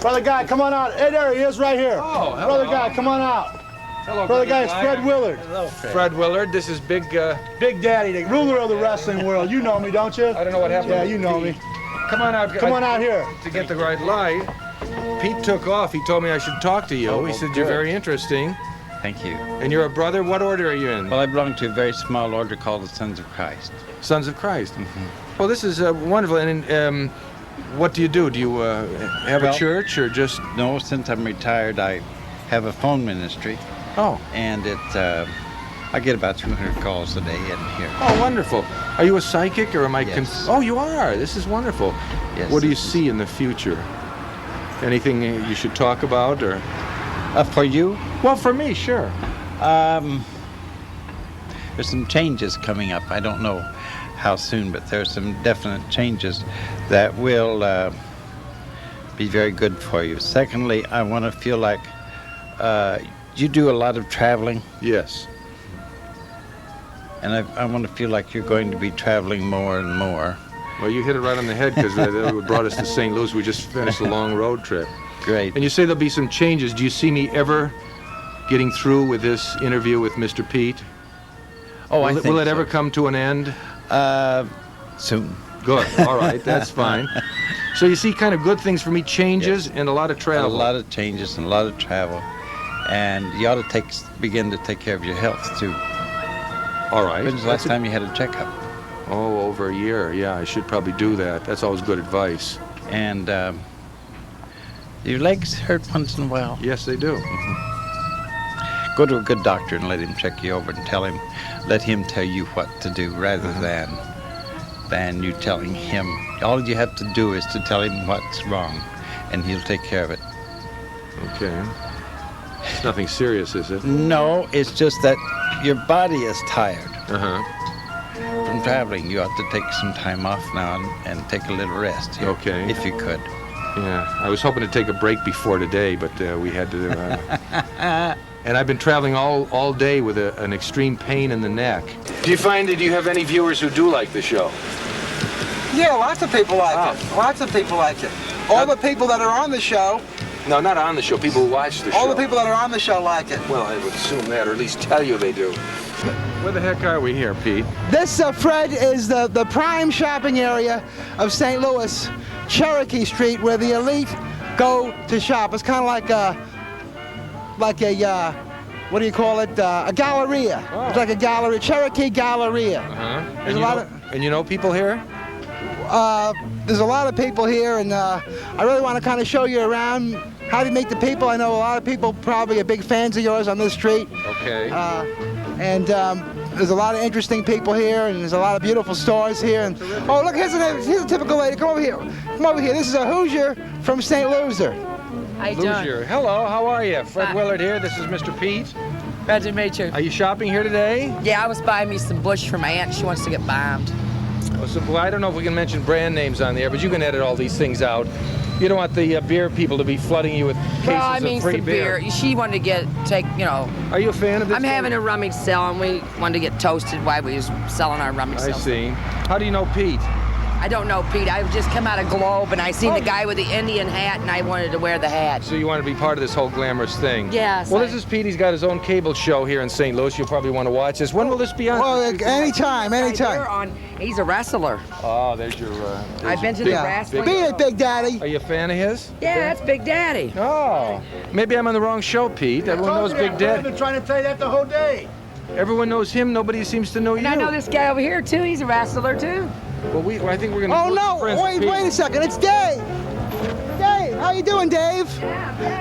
Brother guy, come on out. Hey, there he is, right here. Oh, hello. Brother guy, come on out. Hello, brother guy, it's Fred Willard. Hello, Fred Willard. This is Big Daddy, the ruler of the wrestling world. You know me, don't you? I don't know what happened. Yeah, you know me. Come on out. Come on out here. To get the right light. Pete took off. He told me I should talk to you. He said you're very interesting. Thank you. And you're a brother. What order are you in? Well, I belong to a very small order called the Sons of Christ. Sons of Christ. Mm-hmm. Well, this is wonderful. And what do you do? Do you have a church or just? No, since I'm retired, I have a phone ministry. Oh. And I get about 200 calls a day in here. Oh, wonderful. Are you a psychic or am I? Yes. Oh, you are. This is wonderful. Yes. What do you see in the future? Anything you should talk about or? For you? Well, for me, sure. There's some changes coming up. I don't know how soon, but there's some definite changes that will be very good for you. Secondly, I want to feel like you do a lot of traveling. Yes. And I want to feel like you're going to be traveling more and more. Well, you hit it right on the head because it brought us to St. Louis. We just finished a long road trip. Great. And you say there'll be some changes. Do you see me ever getting through with this interview with Mr. Pete? Oh, I think Will it so. ever come to an end? Soon. Good. All right. That's fine. So you see kind of good things for me, changes and a lot of travel. A lot of changes and a lot of travel. And you ought to begin to take care of your health, too. All right. When's the last time you had a checkup? Oh, over a year. Yeah, I should probably do that. That's always good advice. And your legs hurt once in a while. Yes, they do. Mm-hmm. Go to a good doctor and let him check you over and let him tell you what to do rather than you telling him. All you have to do is to tell him what's wrong, and he'll take care of it. Okay. It's nothing serious, is it? No, it's just that your body is tired. Uh-huh. From traveling, you ought to take some time off now and take a little rest here. Okay. If you could. Yeah, I was hoping to take a break before today, but we had to. And I've been traveling all day with an extreme pain in the neck. Do you find that you have any viewers who do like the show? Yeah, lots of people like it. Lots of people like it. All the people that are on the show. No, not on the show. People who watch the show. All the people that are on the show like it. Well, I would assume that, or at least tell you they do. Where the heck are we here, Pete? This, Fred, is the prime shopping area of St. Louis, Cherokee Street, where the elite go to shop. It's kind of like a what do you call it? A galleria. Oh. It's like a gallery, Cherokee Galleria. Uh-huh. There's a lot of. And you know people here? There's a lot of people here, and I really want to kind of show you around how to meet the people. I know a lot of people probably are big fans of yours on this street. Okay. And there's a lot of interesting people here, and there's a lot of beautiful stores here. And oh, look, here's a typical lady. Come over here. Come over here. This is a Hoosier from St. Loser. How you doing? Loosier. Hello, how are you? Fred Willard here. This is Mr. Pete. Glad to meet you. Are you shopping here today? Yeah, I was buying me some bush for my aunt. She wants to get bombed. Well, I don't know if we can mention brand names on the air, but you can edit all these things out. You don't want the beer people to be flooding you with cases of free some beer. She wanted to Are you a fan of this? I'm having a rummage sale, and we wanted to get toasted while we was selling our rummage sale. I see. How do you know Pete? I don't know Pete. I've just come out of Globe, and I seen the guy with the Indian hat, and I wanted to wear the hat. So you want to be part of this whole glamorous thing? Yes. Well, this is Pete. He's got his own cable show here in St. Louis. You'll probably want to watch this. When will this be on? Well, anytime. He's a wrestler. Oh, there's your... I've been to the wrestling. Beat it, Big Daddy. Are you a fan of his? Yeah, that's Big Daddy. Oh, maybe I'm on the wrong show, Pete. Everyone knows Big Daddy. I've been trying to tell you that the whole day. Everyone knows him. Nobody seems to know you. And I know this guy over here, too. He's a wrestler, too. Well, I think we're going to... Oh, no. Wait a second. It's Dave. Dave, how you doing, Dave?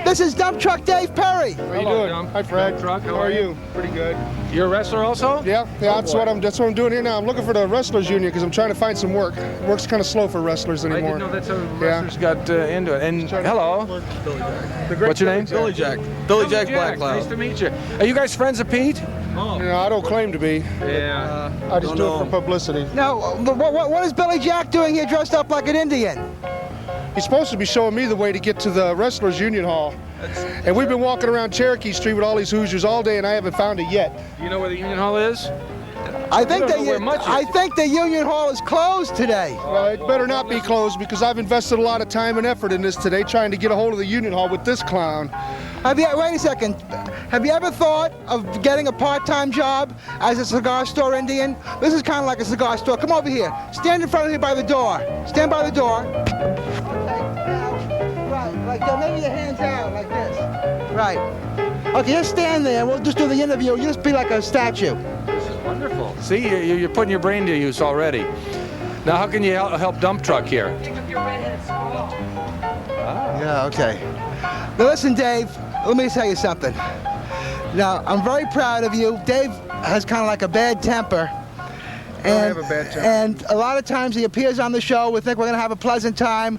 This is Dump Truck Dave Perry. How you doing? Hi, Fred. Truck, How are you? Pretty good. You're a wrestler also? Yeah, that's what I'm doing here now. I'm looking for the wrestlers union because I'm trying to find some work. Work's kind of slow for wrestlers anymore. I didn't know that's how wrestlers got into it. And hello. What's your name? Billy Jack. Billy Jack Black Cloud. Nice to meet you. Are you guys friends of Pete? Oh. You know, I don't claim to be. Yeah. I just do it for publicity. Now, what is Billy Jack doing here dressed up like an Indian? He's supposed to be showing me the way to get to the Wrestlers Union Hall. And we've been walking around Cherokee Street with all these Hoosiers all day, and I haven't found it yet. Do you know where the Union Hall is? I think the Union Hall is closed today. Well, it better not be closed because I've invested a lot of time and effort in this today trying to get a hold of the Union Hall with this clown. Wait a second. Have you ever thought of getting a part-time job as a cigar store Indian? This is kind of like a cigar store. Come over here. Stand in front of me by the door. Stand by the door. Okay, now, right, like that. Maybe your hands out like this. Right. Okay, just stand there. We'll just do the interview. You just be like a statue. This is wonderful. See, you're putting your brain to use already. Now, how can you help Dump Truck here? Pick up your redheaded squirrel. Yeah, okay. Now listen, Dave, let me tell you something. Now, I'm very proud of you. Dave has kind of like a bad temper. I have a bad temper. And a lot of times he appears on the show, we think we're going to have a pleasant time,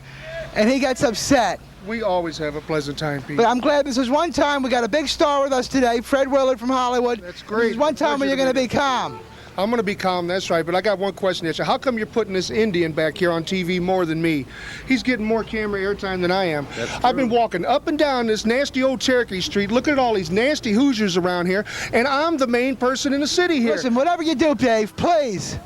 and he gets upset. We always have a pleasant time, Pete. But I'm glad this is one time we got a big star with us today, Fred Willard from Hollywood. That's great. This is one time when you're going to be calm. I'm going to be calm, that's right, but I got one question to you. How come you're putting this Indian back here on TV more than me? He's getting more camera airtime than I am. I've been walking up and down this nasty old Cherokee Street, looking at all these nasty Hoosiers around here, and I'm the main person in the city here. Listen, whatever you do, Dave, please,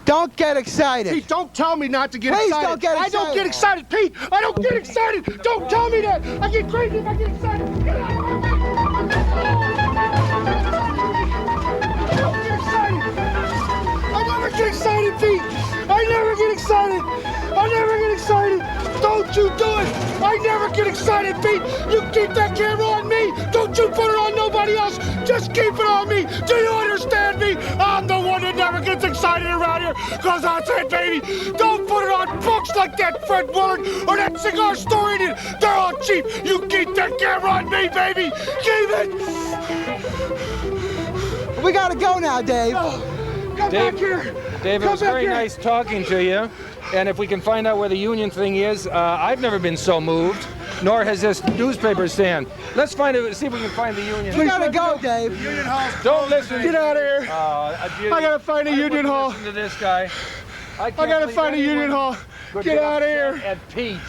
don't get excited. Pete, don't tell me not to get Please excited. don't get excited. I don't get excited, Pete. I don't get excited. Don't tell me that. I get crazy if I get excited. Get out. I get excited, Pete. I never get excited. I never get excited. Don't you do it. I never get excited, Pete. You keep that camera on me. Don't you put it on nobody else. Just keep it on me. Do you understand me? I'm the one that never gets excited around here because that's it, baby. Don't put it on books like that Fred Willard or that cigar store Indian. They're all cheap. You keep that camera on me, baby. Keep it. We got to go now, Dave. Come back here. Dave, it was very nice talking to you. And if we can find out where the union thing is, I've never been so moved, nor has this newspaper stand. Let's see if we can find the union. We gotta go, Dave. Union Hall. Don't listen. Get out of here. I gotta find a Union Hall. Listen to this guy. I gotta find a Union Hall. Get out of here. And Pete.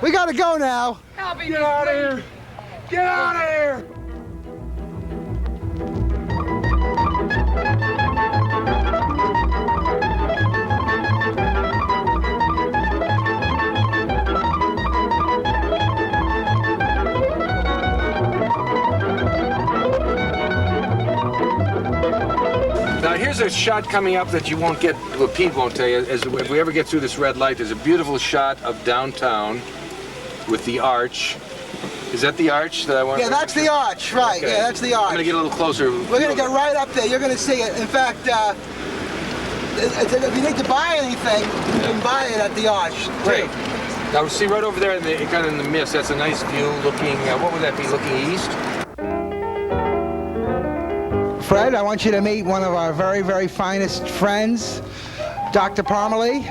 We gotta go now. Get out of here. Get out of here. Now here's a shot coming up that you won't get, well, Pete won't tell you, if we ever get through this red light, there's a beautiful shot of downtown with the arch. Is that the arch that I want? Yeah, that's the arch, right. Okay. Yeah, that's the arch. I'm gonna get a little closer. We're gonna get right up there. You're gonna see it. In fact, if you need to buy anything, you can buy it at the arch. Great. Now see right over there, kind of in the mist, that's a nice view looking, what would that be, looking east? Fred, I want you to meet one of our very, very finest friends, Dr. Parmalee,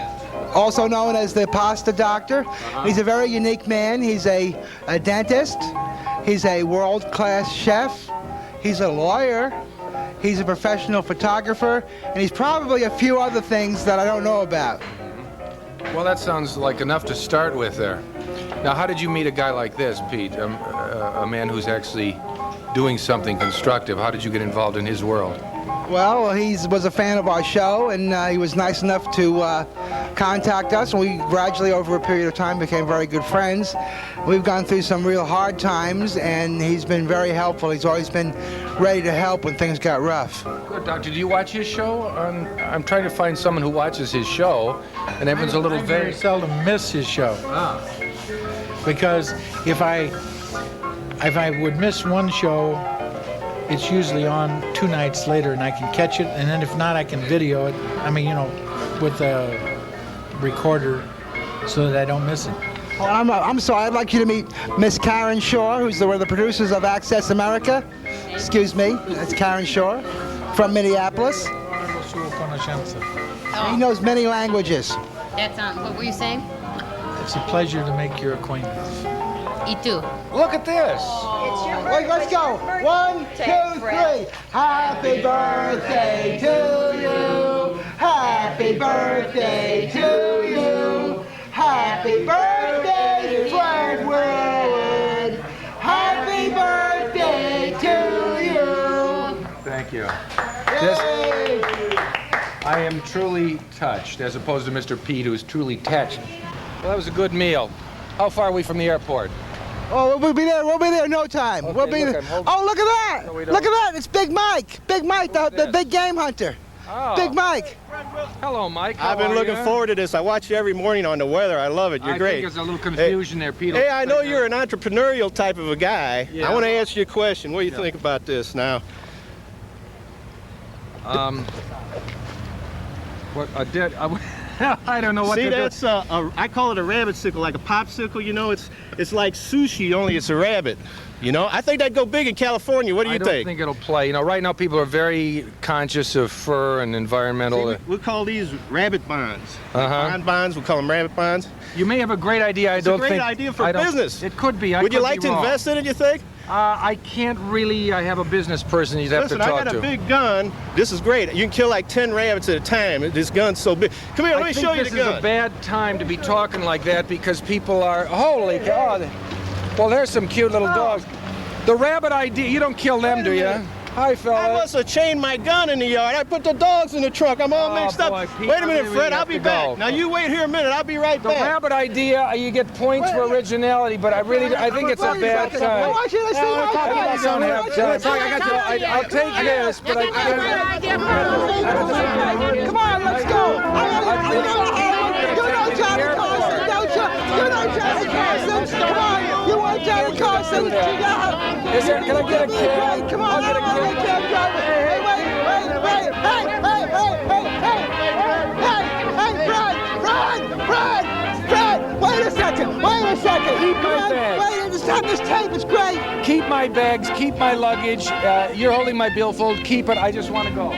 also known as the Pasta Doctor. He's a very unique man. He's a dentist. He's a world-class chef. He's a lawyer. He's a professional photographer. And he's probably a few other things that I don't know about. Well, that sounds like enough to start with there. Now, how did you meet a guy like this, Pete? A man who's actually doing something constructive. How did you get involved in his world? Well, he was a fan of our show, and he was nice enough to contact us, and we gradually, over a period of time, became very good friends. We've gone through some real hard times, and he's been very helpful. He's always been ready to help when things got rough. Good, Doctor. Do you watch his show? I'm trying to find someone who watches his show, and everyone's a little very seldom miss his show. Because if I would miss one show, it's usually on 2 nights later, and I can catch it, and then if not, I can video it. I mean, with a recorder, so that I don't miss it. Oh, I'm sorry. I'd like you to meet Miss Karen Shaw, who's one of the producers of Access America. Excuse me. That's Karen Shaw from Minneapolis. He knows many languages. That's what were you saying? It's a pleasure to make your acquaintance. You too. Look at this. Wait, let's go. 1, 2, 3. Happy birthday to you. Happy birthday to you. Happy birthday, Fred Willard. Happy birthday to you. Thank you. Yay. I am truly touched, as opposed to Mr. Pete, who's truly touched. Well, that was a good meal. How far are we from the airport? Oh, we'll be there. We'll be there in no time. Okay, we'll be look, there. I'm holding- Oh, look at that! No, we don't. Look at that! It's Big Mike. Big Mike, the big game hunter. Oh. Big Mike. Hello, Mike. How I've been are looking you? forward to this. I watch you every morning on the weather. I love it. You're I great. think there's a little confusion there, Pete. Hey, I know you're an entrepreneurial type of a guy. Yeah. I want to ask you a question. What do you think about this now? What a dead. I don't know what See, to do. that's I call it a rabbit sickle, like a popsicle. You know, it's like sushi, only it's a rabbit. You know, I think that'd go big in California. What do you I don't think it'll play. You know, right now people are very conscious of fur and environmental. See, we call these rabbit bonds. Uh-huh. Bond bonds, we call them rabbit bonds. You may have a great idea. It's a great idea for business. It could be. Would you like to invest in it, you think? I can't really. I have a business person you'd have Listen, to talk I got to. a big gun. This is great. You can kill like 10 rabbits at a time. This gun's so big. Come here, let me show you the gun. This is a bad time to be talking like that because people are, holy cow. Well, there's some cute little dogs. The rabbit idea, you don't kill them, do you? Hi, fella. I must have chained my gun in the yard. I put the dogs in the trunk. I'm all mixed up. boy, Pete, Wait a minute, I Fred. really I'll have be to back. go. Now, you wait here a minute. I'll be right The back. rabbit idea, you get points for originality, but I think it's a bad time. I want you to see my I don't have time. I'll take this, but I can't. Come on, let's go. You know Johnny Carson, don't you? You know Johnny Carson. Come on, you want Johnny Carson? Can I get a cab? Come on, I'll get a I want a cab driver. Hey, wait. Hey, Fred, wait a second. Keep my bags. Wait, just have this tape. It's great. Keep my bags, keep my luggage. You're holding my billfold. Keep it. I just want to go.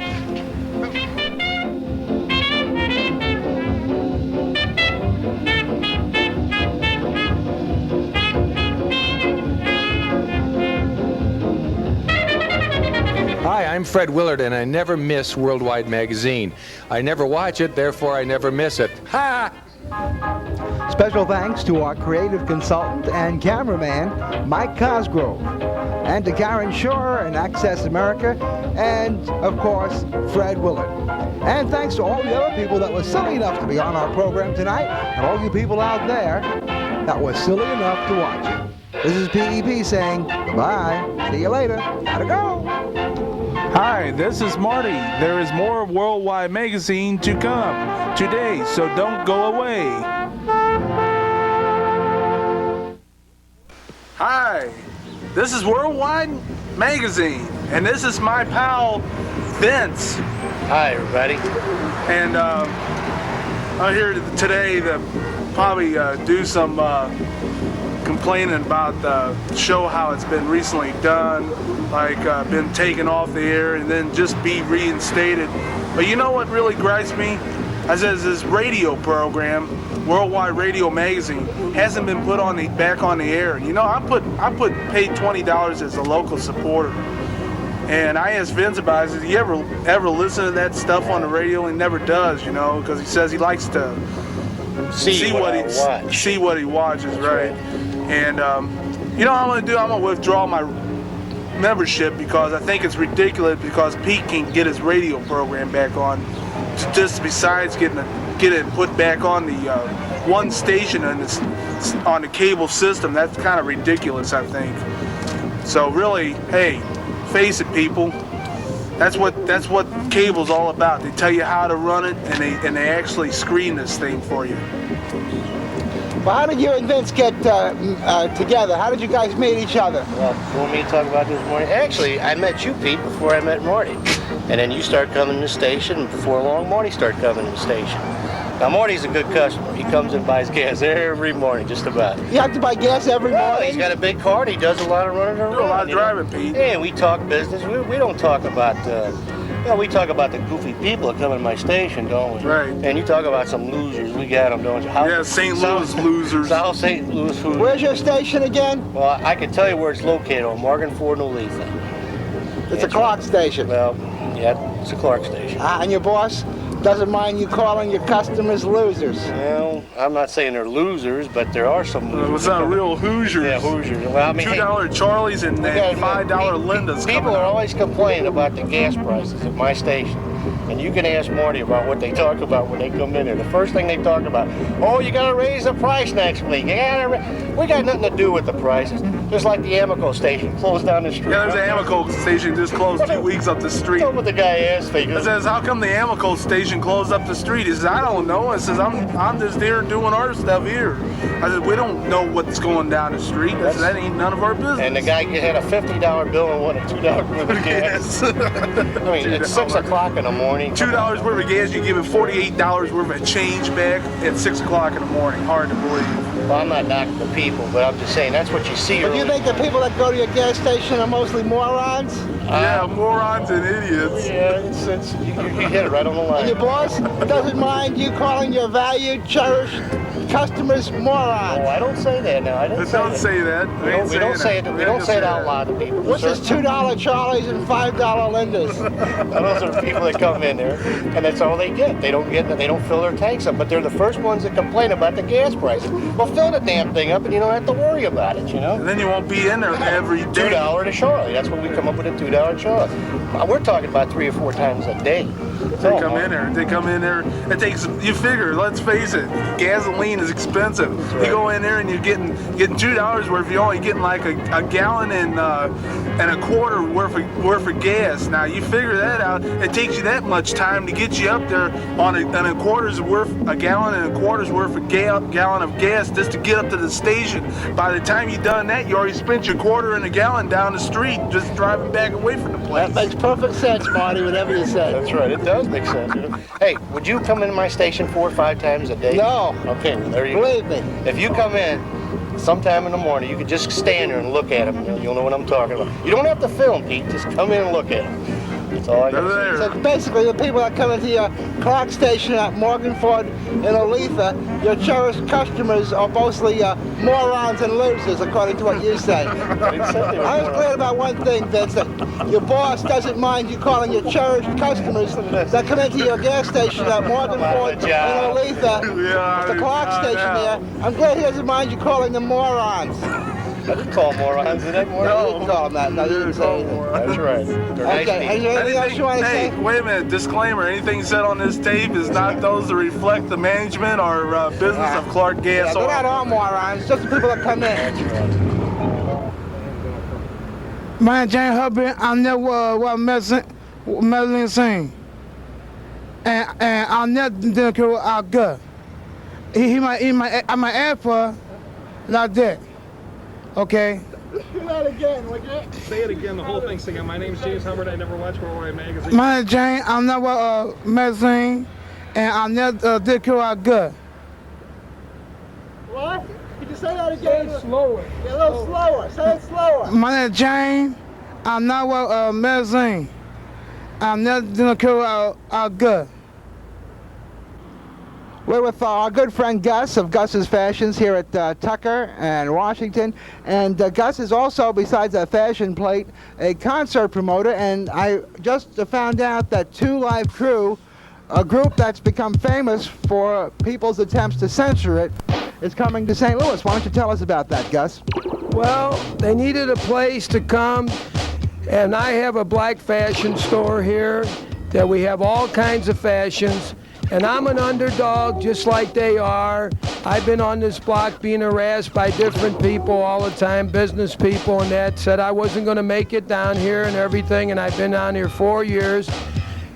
Hi, I'm Fred Willard, and I never miss Worldwide Magazine. I never watch it, therefore I never miss it. Ha! Special thanks to our creative consultant and cameraman, Mike Cosgrove, and to Karen Shore and Access America, and, of course, Fred Willard. And thanks to all the other people that were silly enough to be on our program tonight, and all you people out there that were silly enough to watch it. This is PEP saying goodbye. See you later. Gotta go. Hi, this is Marty. There is more Worldwide Magazine to come today, so don't go away. Hi, this is Worldwide Magazine, and this is my pal, Vince. Hi, everybody. And I'm here today to probably do some complaining about the show, how it's been recently done, like been taken off the air and then just be reinstated. But you know what really gripes me? As this radio program, Worldwide Radio Magazine, hasn't been put on back on the air. You know, I paid $20 as a local supporter. And I asked Vince about it. I said, you ever listen to that stuff on the radio? He never does, you know, because he says he likes to see what he watches, right? And you know what I'm going to do? I'm going to withdraw my membership because I think it's ridiculous because Pete can get his radio program back on, just besides getting it put back on the one station on the cable system. That's kind of ridiculous, I think. So really, hey, face it, people. That's what cable's all about. They tell you how to run it, and they actually screen this thing for you. Well, how did you and Vince get together? How did you guys meet each other? Well, you want me to talk about this morning? Actually, I met you, Pete, before I met Marty. And then you started coming to the station, and before long, Marty started coming to the station. Now, Morty's a good customer. He comes and buys gas every morning, just about. You have to buy gas every morning? He's got a big car, and he does a lot of running around. Do a lot of driving, Pete. Yeah, we talk business. We don't talk about, we talk about the goofy people that come in my station, don't we? Right. And you talk about some losers. We got them, don't you? Yeah, St. Louis losers. South St. Louis losers. Where's your station again? Well, I can tell you where it's located, on Morgan Ford and Olethe. It's a Clark station. Well, yeah, it's a Clark station. And your boss doesn't mind you calling your customers losers? Well, I'm not saying they're losers, but there are some losers. What's that, real Hoosiers? Yeah, Hoosiers. Well, I mean, $2 Charlies and $5 Lindas. People are always complaining about the gas prices at my station. And you can ask Morty about what they talk about when they come in there. The first thing they talk about, oh, you gotta raise the price next week. We got nothing to do with the prices. Just like the Amoco station closed down the street. Yeah, there's an Amoco station just closed 2 weeks up the street. That's what the guy asked me. I says, how come the Amoco station closed up the street? He says, I don't know. I says, I'm just here doing our stuff here. I said, we don't know what's going down the street. I said, that ain't none of our business. And the guy had a $50 bill and wanted $2 worth of gas. I mean, it's 6 o'clock in the morning. $2 worth of gas, you give it $48 worth of change back at 6 o'clock in the morning. Hard to believe. Well, I'm not knocking the people, but I'm just saying that's what you see. But you think the people that go to your gas station are mostly morons? Yeah, morons and idiots. Yeah, you hit it right on the line. And your boss doesn't mind you calling your valued, cherished customers morons? Oh, I don't say that now. I don't say that. We don't say it. We don't say it out loud to people. What's this $2 Charlies and $5 Lindas? Those are the people that come in there, and that's all they get. They don't fill their tanks up, but they're the first ones that complain about the gas prices. Well, fill the damn thing up, and you don't have to worry about it. You know. And then you won't be in there every day. $2 to Charlie. That's what we come up with, a $2 Charlie. We're talking about 3 or 4 times a day. They come in there. It takes. You figure. Let's face it. Gasoline is expensive. Right. You go in there and you're getting $2 worth. You're only getting like a gallon and a quarter worth of gas. Now you figure that out. It takes you that much time to get you up there on a gallon and a quarter's worth of gallon of gas just to get up to the station. By the time you've done that, you already spent your quarter and a gallon down the street just driving back away from the place. That makes perfect sense, Marty. Whatever you say. That's right. It does make sense. You know? Hey, would you come into my station 4 or 5 times a day? No. Okay, well, there you go. Believe me. If you come in sometime in the morning, you could just stand there and look at them. You'll know what I'm talking about. You don't have to film, Pete. Just come in and look at them. That's all I got to say. So basically, the people that come into your Clark station at Morgan Ford and Olethe, your cherished customers are mostly morons and losers, according to what you say. I was glad about one thing, Vince, that your boss doesn't mind you calling your cherished customers that come into your gas station at Morgan Ford and Olethe, the Clark station there. I'm glad he doesn't mind you calling them morons. I didn't call morons, did I? No, you didn't call them that. No, you didn't say anything. That's right. Okay, is there anything else you want to say? Wait a minute. Disclaimer. Anything said on this tape is not those that reflect the management or business of Clark Gas. Yeah, they're not all morons. Just the people that come in. My name James Hubbard. I never medicine sing. And I never did kill our gut. He might ask for like that. Okay. Do that again, would you? Say it again, the whole thing. Sing it. My name's James Hubbard. I never watched Worldwide Magazine. My name's James. I never medicine, and I never did kill our gut. What? Could you say that again? Say it slower. Yeah, a little slower. Say it slower. My name's James. I never medicine. I never did kill our gut. We're with our good friend Gus of Gus's Fashions here at Tucker and Washington. And Gus is also, besides a fashion plate, a concert promoter. And I just found out that 2 Live Crew, a group that's become famous for people's attempts to censor it, is coming to St. Louis. Why don't you tell us about that, Gus? Well, they needed a place to come, and I have a black fashion store here that we have all kinds of fashions. And I'm an underdog just like they are. I've been on this block being harassed by different people all the time, business people and that, said I wasn't going to make it down here and everything, and I've been down here 4 years,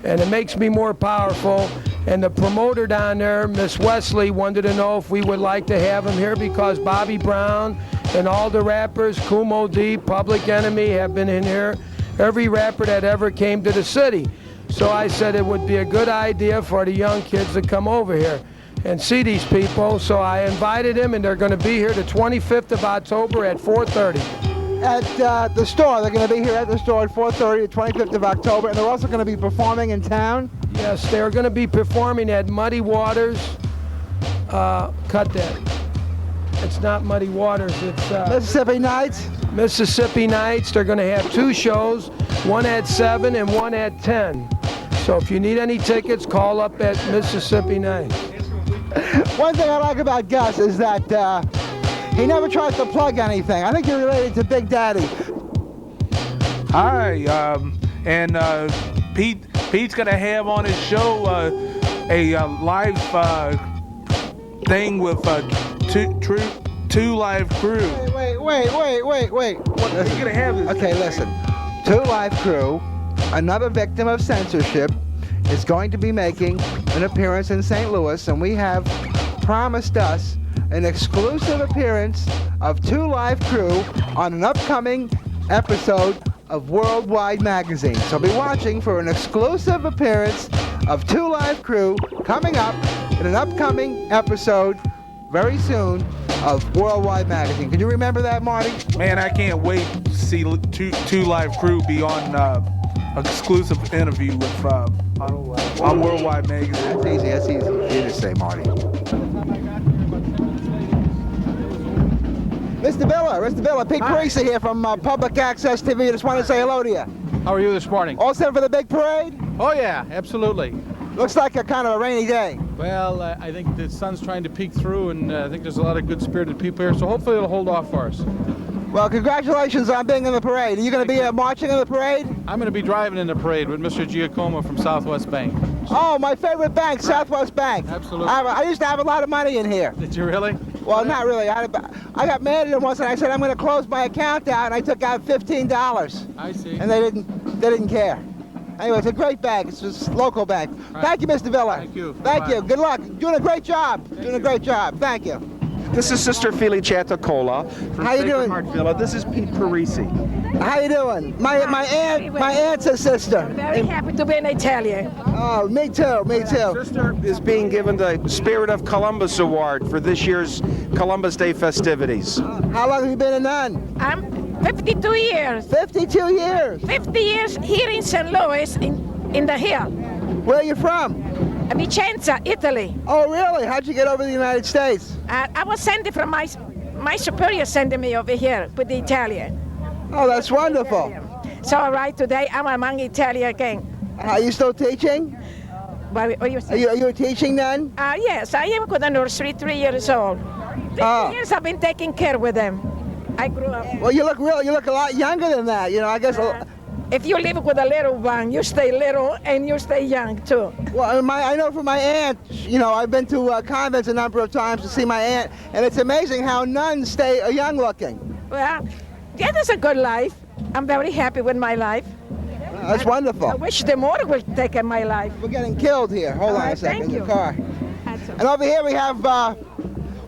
and it makes me more powerful. And the promoter down there, Miss Wesley, wanted to know if we would like to have him here because Bobby Brown and all the rappers, Kumo D, Public Enemy, have been in here. Every rapper that ever came to the city. So I said it would be a good idea for the young kids to come over here. and see these people. So I invited them, and they're going to be here the 25th of October at 4:30. At the store. They're going to be here at the store at 4:30, the 25th of October, and they're also going to be performing in town? Yes, they're going to be performing at Muddy Waters. Cut that. It's not Muddy Waters, it's Mississippi Nights? Mississippi Nights. They're going to have 2 shows, one at 7 and one at 10. So if you need any tickets, call up at Mississippi Nights. One thing I like about Gus is that he never tries to plug anything. I think you're related to Big Daddy. Hi, and Pete's gonna have on his show a live thing with two live crew. Wait. What are you gonna have this? Okay, listen. 2 Live Crew, another victim of censorship, is going to be making an appearance in St. Louis, and we have promised us an exclusive appearance of 2 Live Crew on an upcoming episode of Worldwide Magazine. So be watching for an exclusive appearance of 2 Live Crew coming up in an upcoming episode very soon of Worldwide Magazine. Can you remember that, Marty? Man, I can't wait to see two Live Crew be on an exclusive interview with on Worldwide Magazine. That's easy to say, Marty. Mr. Biller, Pete Parisi here from Public Access TV. I just want to say hello to you. How are you this morning? All set for the big parade? Oh yeah, absolutely. Looks like a kind of a rainy day. Well, I think the sun's trying to peek through, and I think there's a lot of good-spirited people here, so hopefully it'll hold off for us. Well, congratulations on being in the parade. Are you going to be marching in the parade? I'm going to be driving in the parade with Mr. Giacomo from Southwest Bank. Oh, my favorite bank, Southwest Bank. Absolutely. I used to have a lot of money in here. Did you really? Well, not really. I got mad at them once, and I said I'm going to close my account out, and I took out $15. I see. And they didn't care. Anyway, it's a great bank. It's a local bank. Right. Thank you, Mr. Villa. Thank you. Thank you. Good luck. Doing a great job. Doing a great job. Thank you. This is Sister Feliciata Cola from How you Sacred doing? Heart Villa. This is Pete Parisi. How you doing? My aunt's a sister. Very happy to be in Italia. Oh, me too. Sister is being given the Spirit of Columbus Award for this year's Columbus Day festivities. How long have you been a nun? I'm 52 years. 52 years? 50 years here in St. Louis, in the hill. Where are you from? Vicenza, Italy. Oh, really? How'd you get over to the United States? I was sent from my superior sent me over here with the Italian. Oh, that's wonderful. So right today I'm among Italian again. Are you still teaching? What are you saying? Are you a teaching nun? Yes, I am with the nursery, 3 years old. 50 years I've been taking care with them. I grew up. Well, you look a lot younger than that. You know, I guess. If you live with a little one, you stay little and you stay young too. Well, I know from my aunt, you know, I've been to convents a number of times to see my aunt, and it's amazing how nuns stay young looking. Well, yeah, that's a good life. I'm very happy with my life. That's wonderful. I wish the more will take in my life. We're getting killed here. Hold on a second. Thank you. The car. And over here we have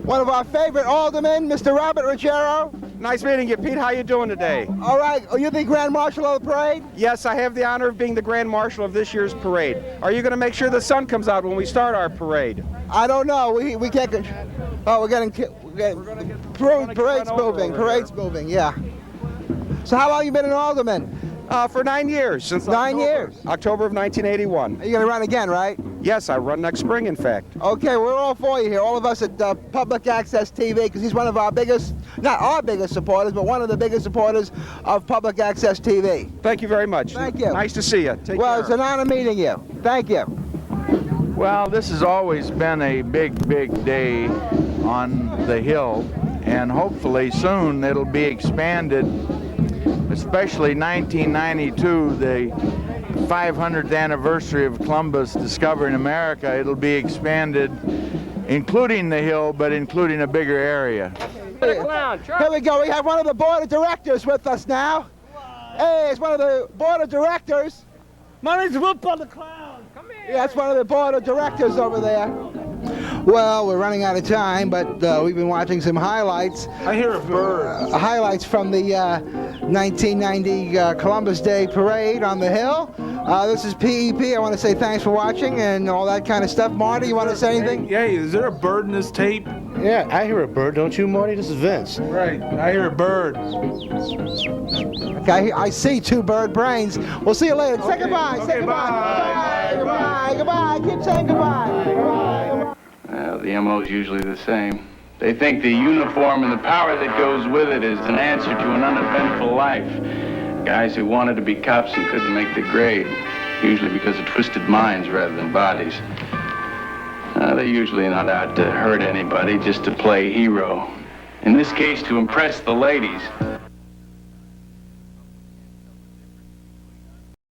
one of our favorite aldermen, Mr. Robert Ruggiero. Nice meeting you, Pete. How you doing today? All right. Are you the Grand Marshal of the parade? Yes, I have the honor of being the Grand Marshal of this year's parade. Are you going to make sure the sun comes out when we start our parade? I don't know. We can't. Oh, we're getting parade's moving. Parade's moving. Yeah. So how long you been an alderman? For 9 years. Since 9 years? October of 1981. Are you going to run again, right? Yes, I run next spring, in fact. Okay, we're all for you here, all of us at Public Access TV, because he's one of our biggest, not our biggest supporters, but one of the biggest supporters of Public Access TV. Thank you very much. Thank you. Nice to see you. Take well, care. It's an honor meeting you. Thank you. Well, this has always been a big, big day on the Hill, and hopefully soon it'll be expanded. Especially 1992, the 500th anniversary of Columbus discovering America. It'll be expanded, including the Hill, but including a bigger area. Here we go. We have one of the board of directors with us now. Hey, it's one of the board of directors. My name's Willard the Clown. Come here. Yeah, that's one of the board of directors over there. Well, we're running out of time, but we've been watching some highlights. I hear a bird. Highlights from the 1990 Columbus Day Parade on the Hill. This is PEP. I want to say thanks for watching and all that kind of stuff. Marty, you want to say anything? Hey, is there a bird in this tape? Yeah, I hear a bird, don't you, Marty? This is Vince. Right, I hear a bird. Okay, I see 2 bird brains. We'll see you later. Say goodbye. Say goodbye. Goodbye. Goodbye. Keep saying goodbye. Well, the MO's usually the same. They think the uniform and the power that goes with it is an answer to an uneventful life. Guys who wanted to be cops and couldn't make the grade, usually because of twisted minds rather than bodies. They're usually not out to hurt anybody, just to play hero. In this case, to impress the ladies.